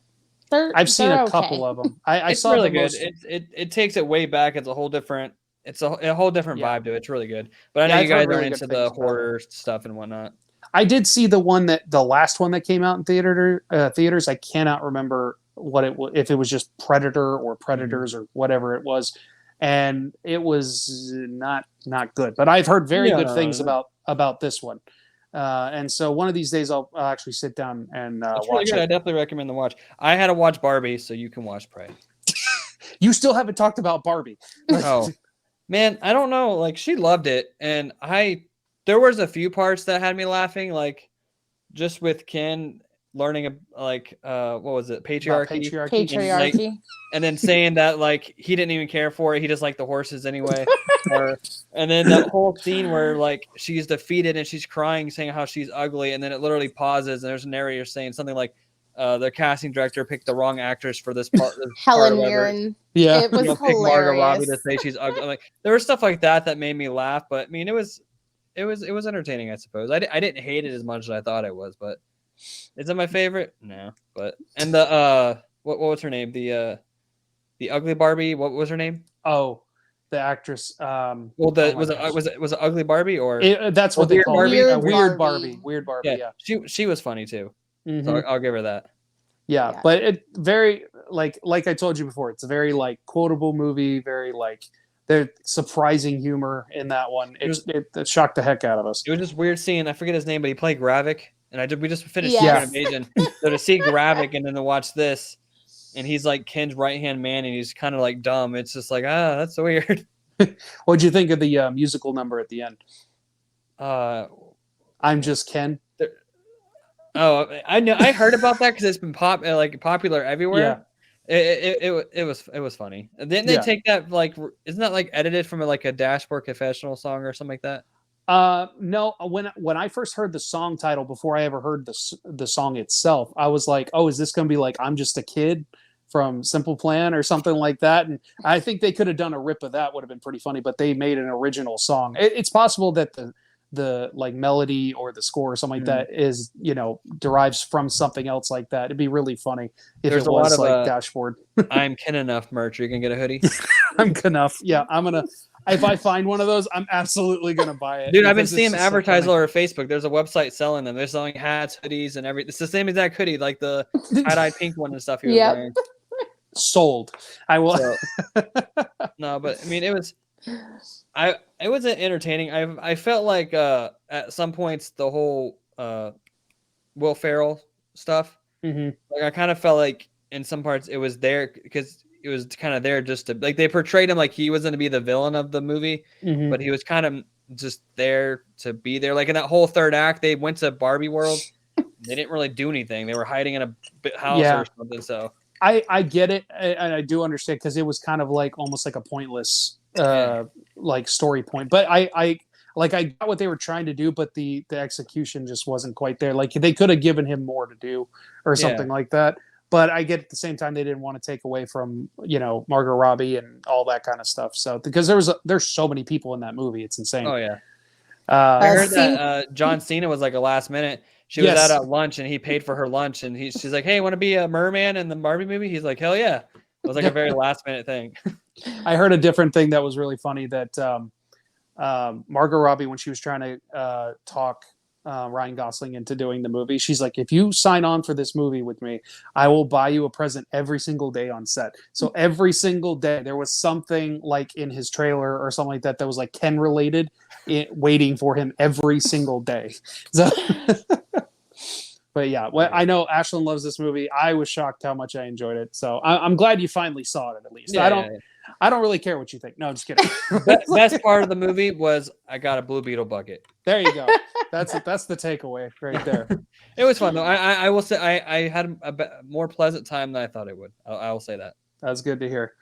I've seen a couple of them. I saw really good. It takes it way back. It's a whole different vibe to it. It's really good. But I know you guys are into the horror stuff and whatnot. I did see the last one that came out in theaters. I cannot remember if it was just Predator or Predators or whatever it was, and it was not good. But I've heard very good things about this one, and so one of these days I'll actually sit down and watch it. I definitely recommend the watch. I had to watch Barbie, so you can watch Prey. You still haven't talked about Barbie. Oh man, I don't know. Like, she loved it, and there was a few parts that had me laughing, like just with Ken learning what was it, patriarchy. And then saying that like he didn't even care for it, he just liked the horses anyway. And then that whole scene where like she's defeated and she's crying, saying how she's ugly, and then it literally pauses and there's a narrator saying something like the casting director picked the wrong actress for this part. Helen Mirren. Yeah, it was hilarious. Pick Margot Robbie to say she's ugly. Like, there was stuff like that made me laugh, but I mean it was entertaining, I suppose. I didn't hate it as much as I thought it was, but is it my favorite? No. But and the what was her name? The ugly Barbie. What was her name? Oh, the actress. Was it ugly Barbie or that's what they call it? Weird Barbie. Yeah. She was funny too. Mm-hmm. So I'll give her that. Yeah, but it very like I told you before, it's a very like quotable movie. Very like. There's surprising humor in that one. It shocked the heck out of us. It was just weird seeing, I forget his name, but he played Gravik, and we just finished Secret Invasion. So to see Gravik and then to watch this, and he's like Ken's right hand man, and he's kind of like dumb. It's just like, that's so weird. What'd you think of the musical number at the end? I'm Just Ken. Oh, I know. I heard about that because it's been popular Yeah, everywhere. It was funny. Didn't they yeah. take that isn't that like edited from like a Dashboard Confessional song or something like that? No. When I first heard the song title before I ever heard the song itself, I was like, oh, is this going to be like I'm Just a Kid from Simple Plan or something like that? And I think they could have done a rip of that, would have been pretty funny. But they made an original song. It's possible that the like melody or the score or something like that is derives from something else like that. It'd be really funny if There's it a lot was of like Dashboard. I'm Kin Enough merch. You can get a hoodie. I'm enough. Yeah, I'm gonna. If I find one of those, I'm absolutely gonna buy it. Dude, I've been Because it's seeing them just so advertised funny. all over Facebook. There's a website selling them. They're selling hats, hoodies, and everything. It's the same exact hoodie, like the tie-dye pink one and stuff he was Yep. wearing. Sold. I will. So no, but I mean, it was entertaining. I felt like at some points the whole Will Ferrell stuff. Mhm. Like I kind of felt like in some parts it was there because it was kind of there just to like they portrayed him like he was going to be the villain of the movie, Mhm. but he was kind of just there to be there. Like in that whole third act, they went to Barbie World. They didn't really do anything. They were hiding in a house Yeah. or something. So I get it, and I do understand because it was kind of like almost like a pointless yeah, like story point. But I like I got what they were trying to do, but the execution just wasn't quite there. Like they could have given him more to do or yeah, something like that. But I get at the same time they didn't want to take away from Margot Robbie and all that kind of stuff. So because there's so many people in that movie, it's insane. oh yeah. I Uh, heard that John Cena was like a last minute. She was yes, at lunch and he paid for her lunch and she's like, "Hey, want to be a merman in the Barbie movie?" He's like, "Hell yeah!" It was like a very last minute thing. I heard a different thing that was really funny that Margot Robbie, when she was trying to talk Ryan Gosling into doing the movie, she's like, if you sign on for this movie with me, I will buy you a present every single day on set. So every single day there was something like in his trailer or something like that was like Ken related, waiting for him every single day. So, but yeah, well, I know Ashlyn loves this movie. I was shocked how much I enjoyed it. So I'm glad you finally saw it at least. Yeah. I don't really care what you think. No, I'm just kidding. Best part of the movie was I got a Blue Beetle bucket. There you go. That's the takeaway right there. It was fun though. I will say I had a more pleasant time than I thought it would. I will say that. That's good to hear.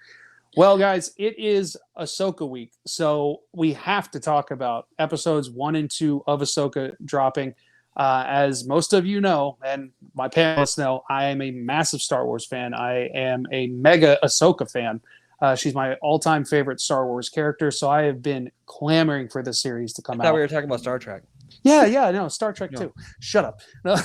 Well, guys, it is Ahsoka week, so we have to talk about episodes 1 and 2 of Ahsoka dropping. As most of you know, and my panelists know, I am a massive Star Wars fan. I am a mega Ahsoka fan. She's my all-time favorite Star Wars character, so I have been clamoring for this series to come I thought out. we were talking about Star Trek. Yeah, no, Star Trek No. too. Shut up. No.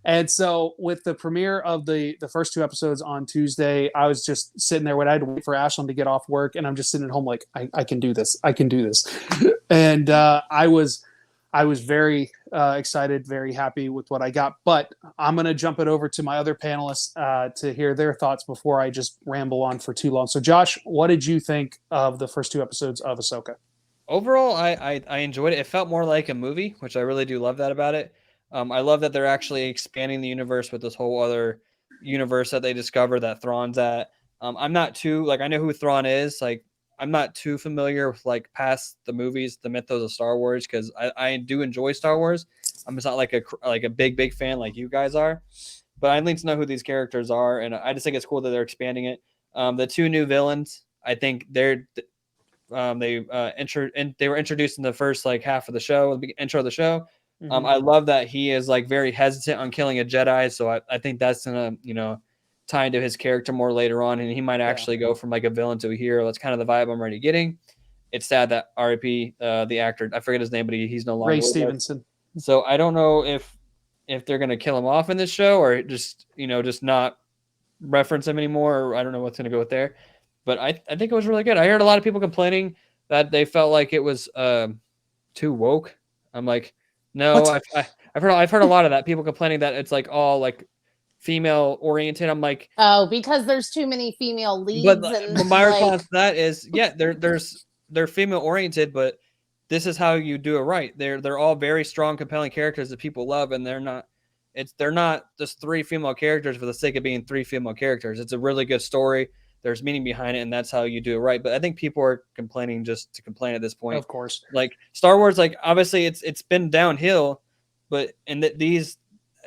And so with the premiere of the first 2 episodes on Tuesday, I was just sitting there when I had to wait for Ashlyn to get off work, and I'm just sitting at home like, I can do this. I can do this. And I was very excited, very happy with what I got. But I'm going to jump it over to my other panelists to hear their thoughts before I just ramble on for too long. So, Josh, what did you think of the first 2 episodes of Ahsoka? Overall, I enjoyed it. It felt more like a movie, which I really do love that about it. I love that they're actually expanding the universe with this whole other universe that they discover that Thrawn's at. I'm not too like I know who Thrawn is. Like I'm not too familiar with like past the movies, the mythos of Star Wars because I do enjoy Star Wars. I'm just not like a big fan like you guys are, but I need to know who these characters are, and I just think it's cool that they're expanding it. The 2 new villains, I think they were introduced in the first like half of the show, the intro of the show. Mm-hmm. I love that he is like very hesitant on killing a Jedi, so I think that's gonna tie into his character more later on, and he might actually go from like a villain to a hero. That's kind of the vibe I'm already getting. It's sad that R.I.P. The actor, I forget his name, but he's no longer Ray with us. Stevenson. So I don't know if they're gonna kill him off in this show or just not reference him anymore. Or I don't know what's gonna go with there. But I think it was really good. I heard a lot of people complaining that they felt like it was too woke. I'm like, no, I've heard a lot of that. People complaining that it's like all like female oriented. I'm like, Oh, because there's too many female leads. but my response to that is, yeah, they're female oriented, but this is how you do it right. They're all very strong, compelling characters that people love, and they're not just 3 female characters for the sake of being 3 female characters. It's a really good story. There's meaning behind it, and that's how you do it right. But I think people are complaining just to complain at this point. Of course. Like Star Wars, like obviously it's been downhill, but these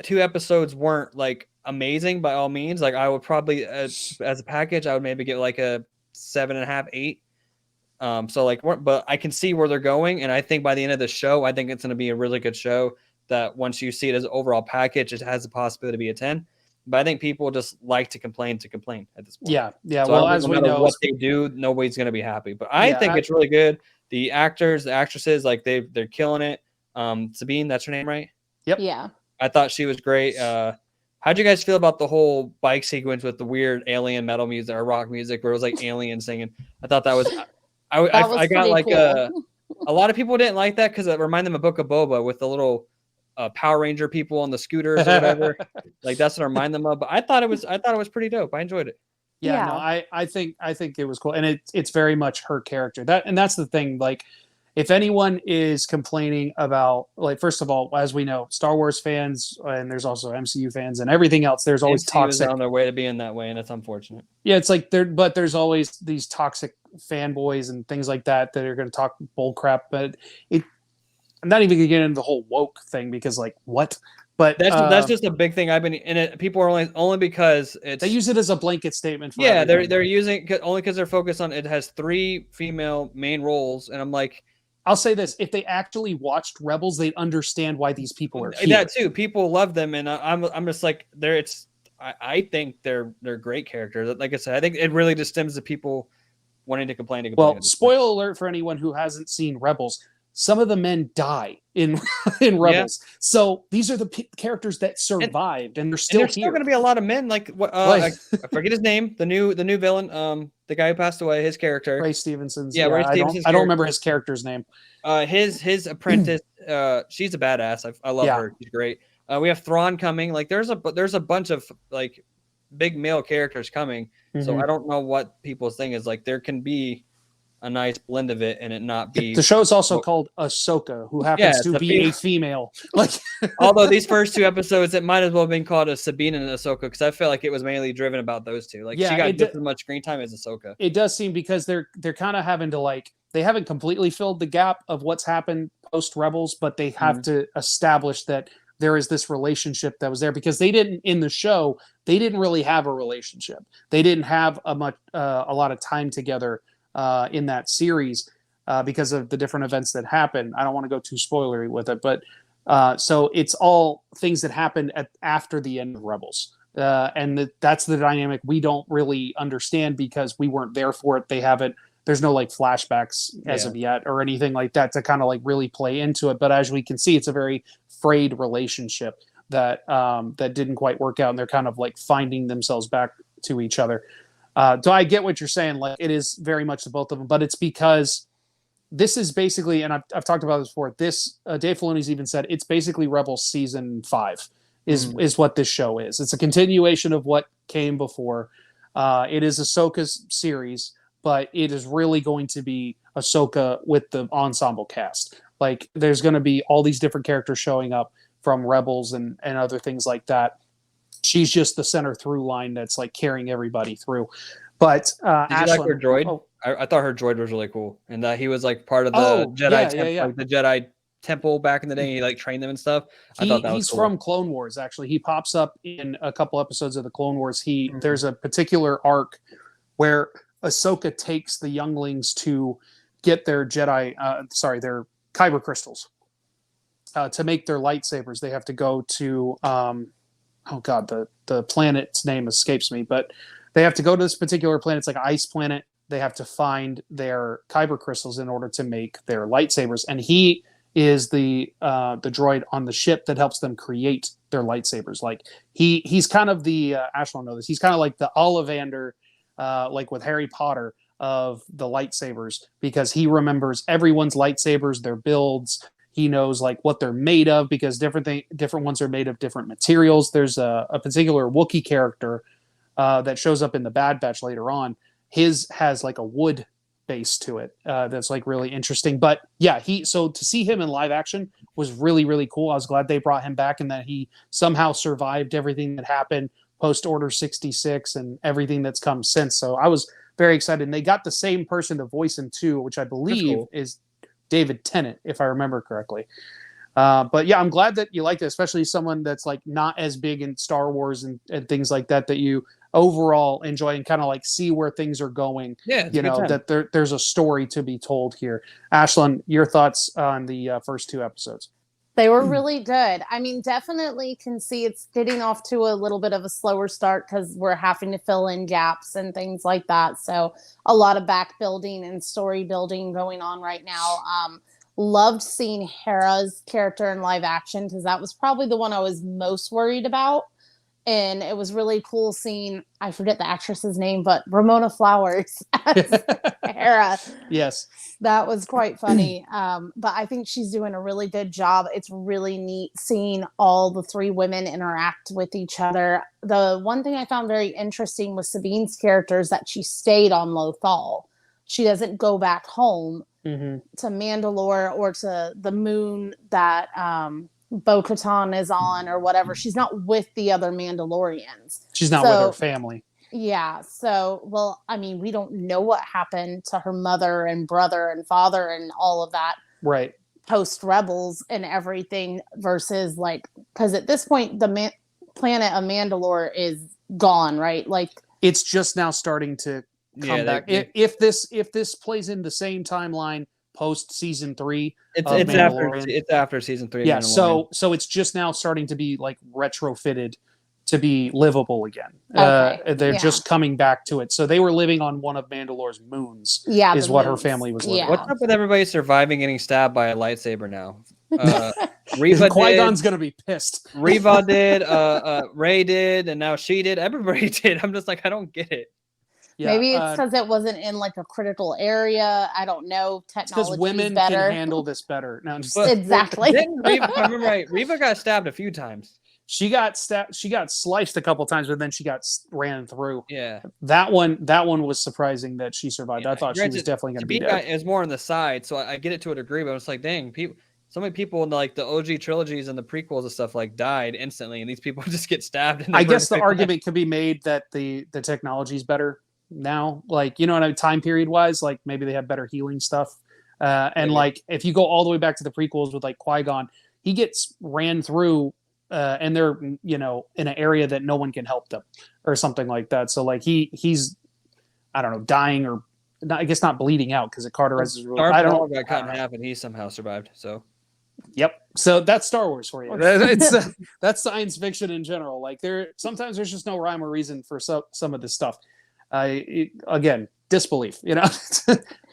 2 episodes weren't like amazing by all means. Like I would probably as a package, I would maybe get like a 7.5, 8. So like, but I can see where they're going, and I think by the end of the show, I think it's going to be a really good show. That once you see it as an overall package, it has the possibility to be a 10. But I think people just like to complain at this point. Yeah, yeah. So I Well, don't think as no we matter know, what they do, nobody's going to be happy. But I Yeah, think it's really good. The actors, the actresses, like they're killing it. Sabine, that's her name, right? Yep. Yeah. I thought she was great. How'd you guys feel about the whole bike sequence with the weird alien metal music or rock music where it was like aliens singing? I thought that was, That was I got pretty like cool. a lot of people didn't like that because it reminded them of Book of Boba with the little Power Ranger people on the scooters or whatever. Like that's what I remind them of. But I thought it was pretty dope. I enjoyed it. Yeah, no, I think it was cool, and it's very much her character. That's the thing. Like, if anyone is complaining about, like, first of all, as we know, Star Wars fans, and there's also MCU fans and everything else, there's always MCU is toxic on their way to being that way, and it's unfortunate. Yeah, it's like but there's always these toxic fanboys and things like that are going to talk bull crap. But I'm not even going to get into the whole woke thing because, like, what? But that's just a big thing. I've been in it. People are only because they use it as a blanket statement. For everything. They're using it only because they're focused on it has 3 female main roles, and I'm like, I'll say this: if they actually watched Rebels, they'd understand why these people are here. That too. People love them, and I'm just like I think they're great characters. Like I said, I think it really just stems to people wanting to complain. Well, spoiler alert for anyone who hasn't seen Rebels: some of the men die in Rebels. Yeah. So these are the characters that survived, and they're still there's here. Still going to be a lot of men. Like I forget his name. The new villain. The guy who passed away. His character. Ray Stevenson's. Yeah, Ray Stevenson's. I don't remember his character's name. His apprentice. She's a badass. I love her. She's great. We have Thrawn coming. Like there's a bunch of like big male characters coming. Mm-hmm. So I don't know what people's thing is. Like there can be a nice blend of it and it not be. The show is also called Ahsoka, who happens to be a female. Like, although these first 2 episodes, it might as well have been called a Sabine and Ahsoka because I feel like it was mainly driven about those two. Like she got just as much screen time as Ahsoka. It does seem because they're kind of having to like they haven't completely filled the gap of what's happened post Rebels, but they have to establish that there is this relationship that was there because they didn't in the show. They didn't really have a relationship. They didn't have a lot of time together. In that series because of the different events that happen. I don't want to go too spoilery with it, but so it's all things that happened after the end of Rebels. And that's the dynamic we don't really understand because we weren't there for it. There's no like flashbacks as of yet or anything like that to kind of like really play into it. But as we can see, it's a very frayed relationship that didn't quite work out. And they're kind of like finding themselves back to each other. So I get what you're saying. Like it is very much the both of them, but it's because this is basically, and I've talked about this before. This Dave Filoni's even said it's basically Rebels season 5 is what this show is. It's a continuation of what came before. It is Ahsoka's series, but it is really going to be Ahsoka with the ensemble cast. Like there's going to be all these different characters showing up from Rebels and other things like that. She's just the center through line that's like carrying everybody through. But did you like her droid? I thought her droid was really cool, and that he was like part of the Jedi, like the Jedi temple back in the day. He like trained them and stuff. I thought that was cool. He's from Clone Wars. Actually, he pops up in a couple episodes of the Clone Wars. There's a particular arc where Ahsoka takes the younglings to get their their kyber crystals to make their lightsabers. They have to go to oh god, the planet's name escapes me, but they have to go to this particular planet. It's like an ice planet. They have to find their kyber crystals in order to make their lightsabers. And he is the droid on the ship that helps them create their lightsabers. Like he's kind of the Ash will know this. He's kind of like the Ollivander, like with Harry Potter of the lightsabers, because he remembers everyone's lightsabers, their builds. He knows like what they're made of because different ones are made of different materials. There's a particular Wookiee character that shows up in the Bad Batch later on. His has like a wood base to it that's like really interesting. But yeah, so to see him in live action was really, really cool. I was glad they brought him back and that he somehow survived everything that happened post Order 66 and everything that's come since. So I was very excited. And they got the same person to voice him too, which I believe is David Tennant, if I remember correctly. But yeah, I'm glad that you liked it, especially someone that's like not as big in Star Wars and things like that, that you overall enjoy and kind of like see where things are going. Yeah, it's a good time. That there's a story to be told here. Ashlyn, your thoughts on the first 2 episodes? They were really good. I mean, definitely can see it's getting off to a little bit of a slower start because we're having to fill in gaps and things like that. So a lot of back building and story building going on right now. Loved seeing Hera's character in live action because that was probably the one I was most worried about. And it was really cool seeing, I forget the actress's name, but Ramona Flowers as Hera. Yes. That was quite funny. But I think she's doing a really good job. It's really neat seeing all the 3 women interact with each other. The one thing I found very interesting was Sabine's character is that she stayed on Lothal. She doesn't go back home to Mandalore or to the moon that Bo-Katan is on or whatever. She's not with the other Mandalorians. She's not with her family. Yeah. So, well, I mean, we don't know what happened to her mother and brother and father and all of that. Right. Post Rebels and everything versus like, because at this point, the planet of Mandalore is gone, right? Like, it's just now starting to come back. If this plays in the same timeline post season 3, it's after season 3. Yeah, so it's just now starting to be like retrofitted to be livable again. Okay. They're just coming back to it. So they were living on one of Mandalore's moons. Yeah, is what her family was living. What's up with everybody surviving getting stabbed by a lightsaber now? Reva Qui-Gon's gonna be pissed. Reva did, Rey did, and now she did. Everybody did. I'm just like, I don't get it. Yeah, maybe it's because it wasn't in like a critical area. I don't know. Technology because women better. can handle this better. No, exactly. Reva, if I remember right, Reva got stabbed a few times. She got sliced a couple times, but then she got ran through. Yeah, that one was surprising that she survived. I thought she was definitely going to be dead. Is more on the side, so I get it to a degree, but it's like, dang, so many people in like the OG trilogies and the prequels and stuff like died instantly, and these people just get stabbed. I guess the argument could be made that the technology is better now, like, you know what I mean, time period wise, like maybe they have better healing stuff. And like if you go all the way back to the prequels with like Qui-Gon, he gets ran through and they're, you know, in an area that no one can help them or something like that. So like he's I don't know, dying or not, I guess not bleeding out because it cauterizes. I don't know, got cut in half and he somehow survived. So yep. So that's Star Wars for you. That's science fiction in general. Like sometimes there's just no rhyme or reason for some of this stuff. Again, disbelief, you know.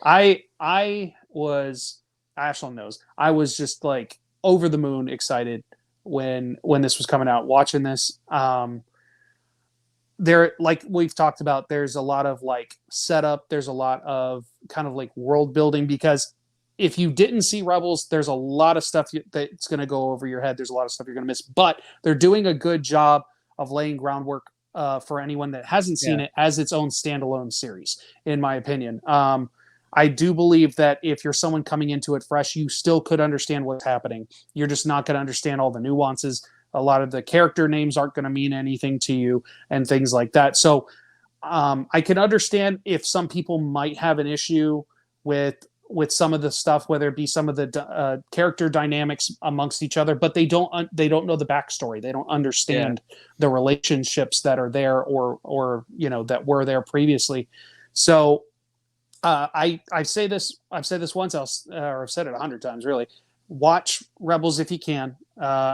I was, Ashlyn knows, I was just like over the moon excited when this was coming out, watching this. There, like we've talked about, there's a lot of like setup, there's a lot of kind of like world building, because if you didn't see Rebels, there's a lot of stuff that's going to go over your head. There's a lot of stuff you're going to miss, but they're doing a good job of laying groundwork for anyone that hasn't seen it as its own standalone series, in my opinion. I do believe that if you're someone coming into it fresh, you still could understand what's happening. You're just not going to understand all the nuances. A lot of the character names aren't going to mean anything to you and things like that. So I can understand if some people might have an issue with some of the stuff, whether it be some of the character dynamics amongst each other, but they don't know the backstory. They don't understand the relationships that are there or you know, that were there previously. So I say this once, or I've said it 100 times really. Watch Rebels if you can,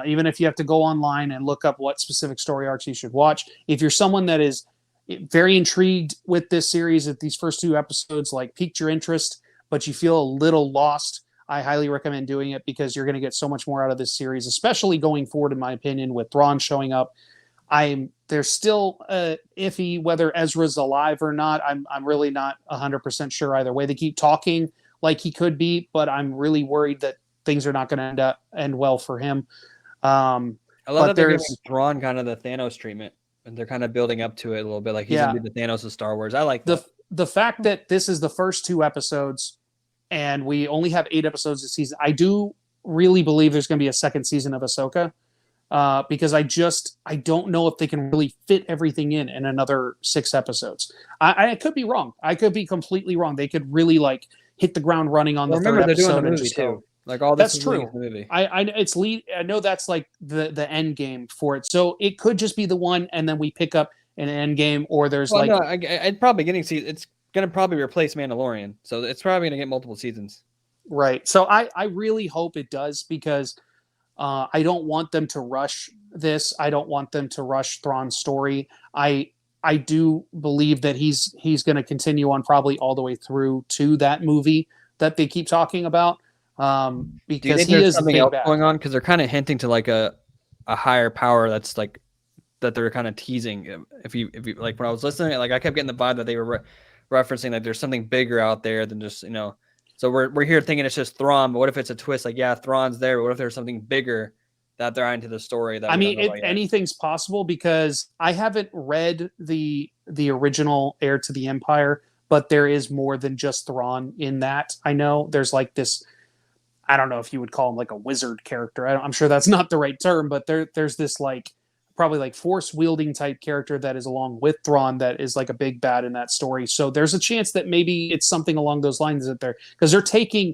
even if you have to go online and look up what specific story arcs you should watch. If you're someone that is very intrigued with this series, if these first 2 episodes like piqued your interest, but you feel a little lost, I highly recommend doing it, because you're going to get so much more out of this series, especially going forward, in my opinion, with Thrawn showing up. There's still iffy whether Ezra's alive or not. I'm really not 100% sure either way. They keep talking like he could be, but I'm really worried that things are not going to end well for him. I love that they're giving Thrawn kind of the Thanos treatment, and they're kind of building up to it a little bit, like he's going to be the Thanos of Star Wars. I like that. The fact that this is the first 2 episodes and we only have 8 episodes this season, I do really believe there's going to be a second season of Ahsoka, because I don't know if they can really fit everything in another 6 episodes. I could be wrong. I could be completely wrong. They could really like hit the ground running on the third episode and just go. Like all this That's is leading true. to the movie. I know that's like the end game for it. So it could just be the one, and then we pick up an end game, or there's Well, like no, I'd probably it's gonna probably replace Mandalorian, so it's probably gonna get multiple seasons. right. So I really hope it does because I don't want them to rush this. I don't want them to rush Thrawn's story. I do believe that he's going to continue on probably all the way through to that movie that they keep talking about. Do you Because think he there's is the something big else bad. going on? Because they're kind of hinting to like a higher power that's like that they're kind of teasing. If you like when I was listening, like I kept getting the vibe that they were referencing like there's something bigger out there than just So we're here thinking it's just Thrawn, but what if it's a twist? Like yeah, Thrawn's there, but what if there's something bigger that they're into the story that I we don't mean, know about yet? anything's possible because I haven't read the original Heir to the Empire, but there is more than just Thrawn in that. I know there's like this. I don't know if you would call him like a wizard character. I'm sure that's not the right term, but there's this like probably like force wielding type character that is along with Thrawn that is like a big bad in that story. So there's a chance that maybe it's something along those lines that they're taking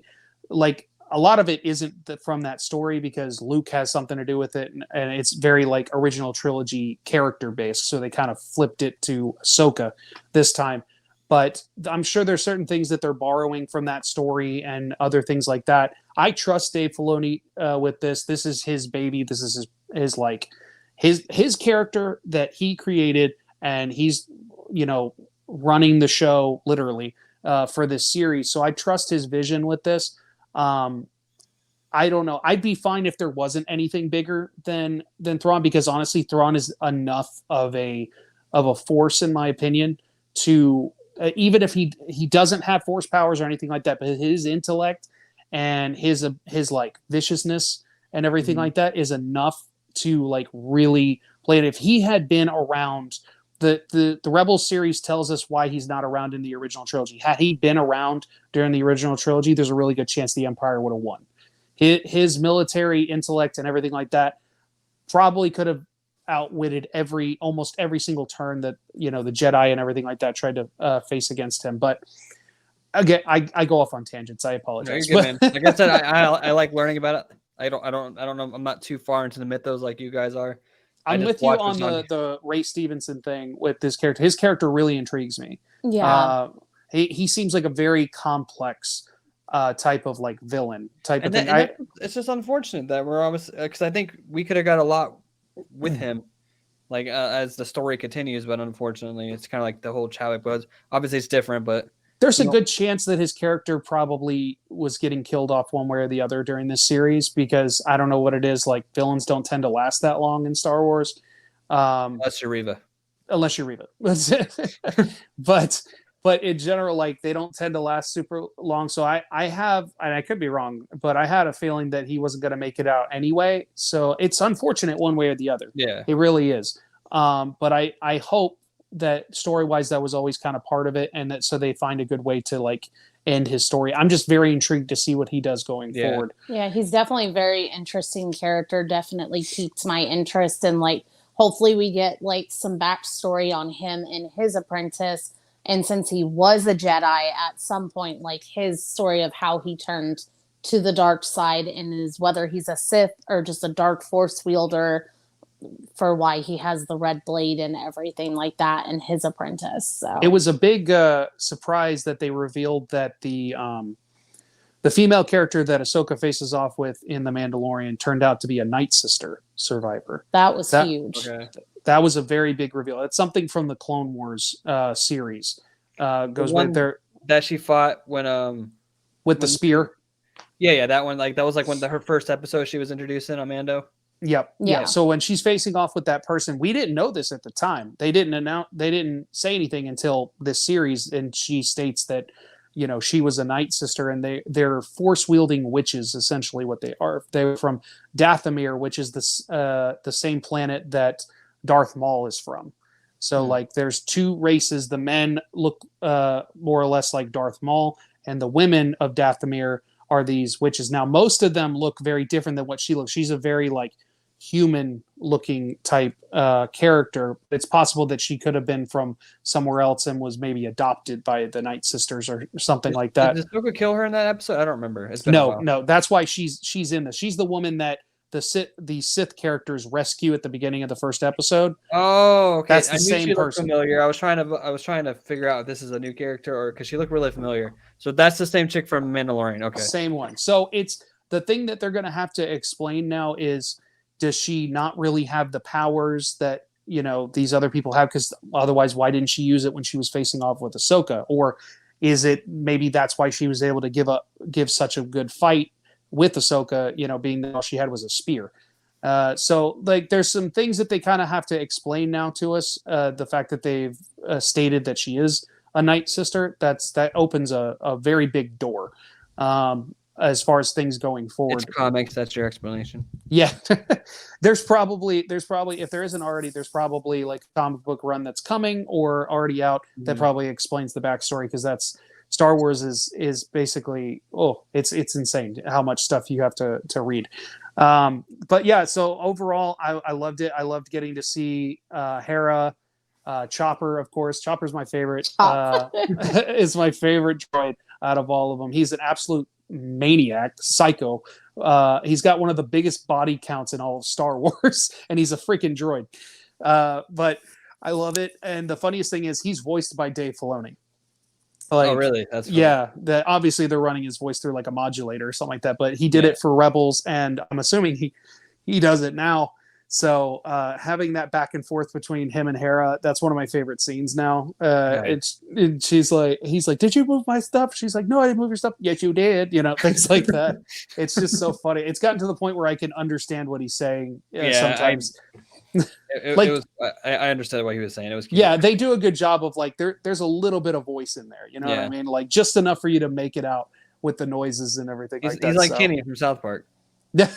like a lot of it isn't from that story because Luke has something to do with it, and it's very like original trilogy character based. So they kind of flipped it to Ahsoka this time. But I'm sure there's certain things that they're borrowing from that story and other things like that. I trust Dave Filoni with this. This is his baby. This is his like his character that he created, and he's running the show literally for this series. So I trust his vision with this. I don't know. I'd be fine if there wasn't anything bigger than Thrawn because honestly, Thrawn is enough of a force in my opinion to even if he doesn't have force powers or anything like that, but his intellect and his like viciousness and everything like that is enough to like really play it. If he had been around, the Rebel series tells us why he's not around in the original trilogy. Had he been around during the original trilogy, there's a really good chance the Empire would have won. His military intellect and everything like that probably could have outwitted almost every single turn that the Jedi and everything like that tried to face against him. But again, I go off on tangents. I apologize. No, you're good, man. Like I said, I like learning about it. I don't know. I'm not too far into the mythos like you guys are. I'm with you on the Ray Stevenson thing with this character. His character really intrigues me. Yeah. He seems like a very complex type of like villain type of thing. It's just unfortunate that we're always because I think we could have got a lot with him, like as the story continues. But unfortunately, it's kind of like the whole Chadwick Boseman. Obviously, it's different, but there's a good chance that his character probably was getting killed off one way or the other during this series because I don't know what it is. Like villains don't tend to last that long in Star Wars, unless you're Reva. But in general, like they don't tend to last super long. So I have, and I could be wrong, but I had a feeling that he wasn't going to make it out anyway. So it's unfortunate one way or the other. Yeah, it really is. But I hope that story-wise that was always kind of part of it, and that so they find a good way to like end his story. I'm just very intrigued to see what he does going forward. Yeah, he's definitely a very interesting character. Definitely piqued my interest, and like hopefully we get like some backstory on him and his apprentice. And since he was a Jedi at some point, like his story of how he turned to the dark side and is whether he's a Sith or just a dark force wielder for why he has the red blade and everything like that and his apprentice. So it was a big surprise that they revealed that the female character that Ahsoka faces off with in The Mandalorian turned out to be a Night Sister survivor. That was huge. Okay. That was a very big reveal. It's something from the Clone Wars series. Goes right there that she fought when with the spear. Yeah, that one. Like that was like her first episode she was introduced in on Mando. Yep. Yeah. So when she's facing off with that person, we didn't know this at the time. They didn't say anything until this series, and she states that she was a Night Sister, and they're force wielding witches, essentially what they are. They're from Dathomir, which is the same planet that Darth Maul is from. So like there's two races. The men look more or less like Darth Maul, and the women of Dathomir are these witches. Now most of them look very different than what she looks. She's a very like human looking type character. It's possible that she could have been from somewhere else and was maybe adopted by the Night Sisters or something like that. Did Ahsoka kill her in that episode? I don't remember. It's been a while. No, that's why she's in this. She's the woman that the Sith characters rescue at the beginning of the first episode. Oh, okay. That's the same person. Familiar. I was trying to figure out if this is a new character or because she looked really familiar. So that's the same chick from Mandalorian. Okay, same one. So it's the thing that they're going to have to explain now is, does she not really have the powers that these other people have? Because otherwise, why didn't she use it when she was facing off with Ahsoka? Or is it maybe that's why she was able to give such a good fight with Ahsoka, being that all she had was a spear. So like there's some things that they kind of have to explain now to us. The fact that they've stated that she is a Night Sister, that opens a very big door as far as things going forward. It's comics, that's your explanation. Yeah. there's probably if there isn't already, there's probably like a comic book run that's coming or already out that probably explains the backstory, because that's Star Wars is basically, it's insane how much stuff you have to read. But yeah, so overall, I loved it. I loved getting to see Hera, Chopper, of course. Chopper's my favorite. Is my favorite droid out of all of them. He's an absolute maniac, psycho. He's got one of the biggest body counts in all of Star Wars, and he's a freaking droid. But I love it. And the funniest thing is he's voiced by Dave Filoni. Like, oh, really? That's funny. Yeah. That obviously they're running his voice through like a modulator or something like that, but he did it for Rebels, and I'm assuming he does it now. So having that back and forth between him and Hera, that's one of my favorite scenes now. He's like, did you move my stuff? She's like, no, I didn't move your stuff. Yes, you did. Things like that. It's just so funny. It's gotten to the point where I can understand what he's saying sometimes. I understood what he was saying. It was cute. Yeah, they do a good job of like there's a little bit of voice in there. You know what I mean? Like just enough for you to make it out with the noises and everything like that. He's like Kenny from South Park. Yeah,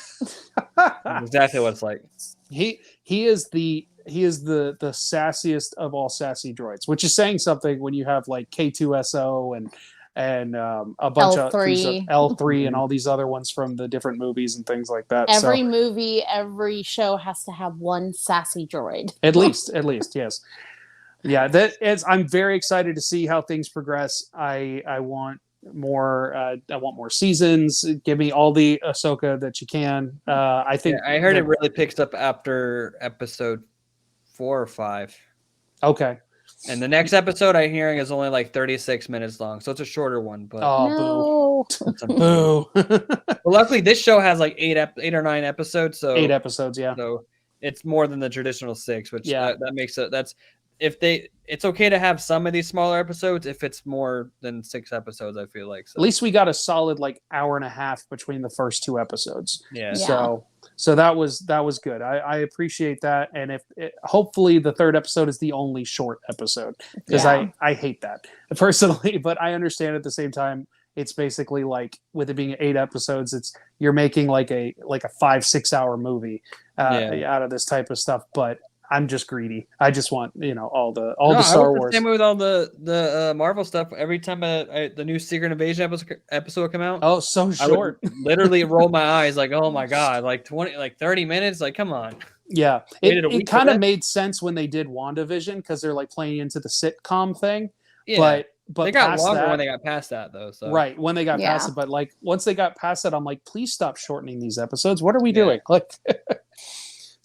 exactly what it's like. He is the sassiest of all sassy droids, which is saying something when you have like K2SO and a bunch L3. of L3 and all these other ones from the different movies and things like that. Every movie, every show has to have one sassy droid. At least, yes. Yeah, I'm very excited to see how things progress. I want more seasons. Give me all the Ahsoka that you can. I think I heard it really picks up after episode 4 or 5. Okay. And the next episode I'm hearing is only like 36 minutes long, so it's a shorter one. But boo. But luckily, this show has like 8 or 9 episodes. So 8 episodes, yeah. So it's more than the traditional 6, which that makes it. It's okay to have some of these smaller episodes if it's more than 6 episodes. I feel like. So. At least we got a solid like hour and a half between the first 2 episodes. Yeah. So that was good. I appreciate that, and hopefully the 3rd episode is the only short episode, because I hate that personally, but I understand at the same time it's basically like with it being 8 episodes, you're making like a 5-6 hour movie out of this type of stuff, but I'm just greedy. I just want all the Star Wars. Same with all the Marvel stuff. Every time the new Secret Invasion episode come out, oh, so short. I would literally roll my eyes like, oh my god, like 30 minutes. Like, come on. Yeah, it kind of made sense when they did WandaVision, because they're like playing into the sitcom thing. Yeah, but they got longer when they got past that, though. So. Right, when they got past it, but like once they got past it, I'm like, please stop shortening these episodes. What are we doing? Like.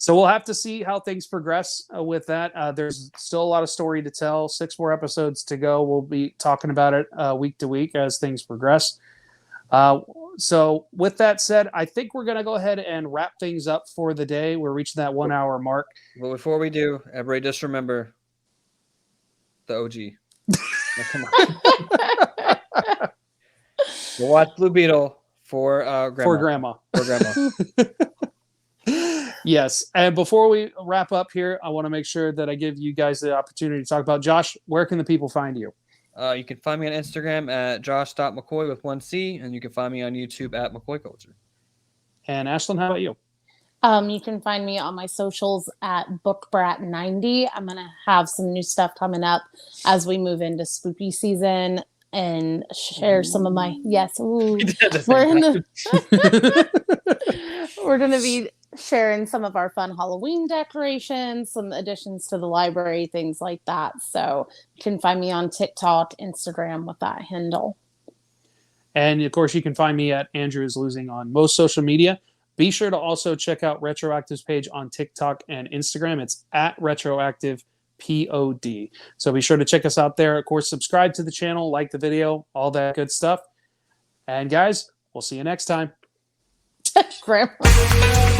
So we'll have to see how things progress with that. There's still a lot of story to tell. 6 more episodes to go. We'll be talking about it week to week as things progress. So with that said, I think we're going to go ahead and wrap things up for the day. We're reaching that 1 hour mark. Well, before we do, everybody just remember the OG. Now, come on. We'll watch Blue Beetle for Grandma. For Grandma. Yes. And before we wrap up here, I want to make sure that I give you guys the opportunity to talk about Josh. Where can the people find you? You can find me on Instagram at josh.mccoy with 1 C, and you can find me on YouTube at McCoy Culture. And Ashlyn, how about you? You can find me on my socials at bookbrat90. I'm going to have some new stuff coming up as we move into spooky season and share some of my we're going to be sharing some of our fun Halloween decorations, some additions to the library, things like that. So you can find me on TikTok, Instagram with that handle. And of course, you can find me at Andrew is Losing on most social media. Be sure to also check out Retroactive's page on TikTok and Instagram. It's at Retroactive POD. So be sure to check us out there. Of course, subscribe to the channel, like the video, all that good stuff. And guys, we'll see you next time. Grandma.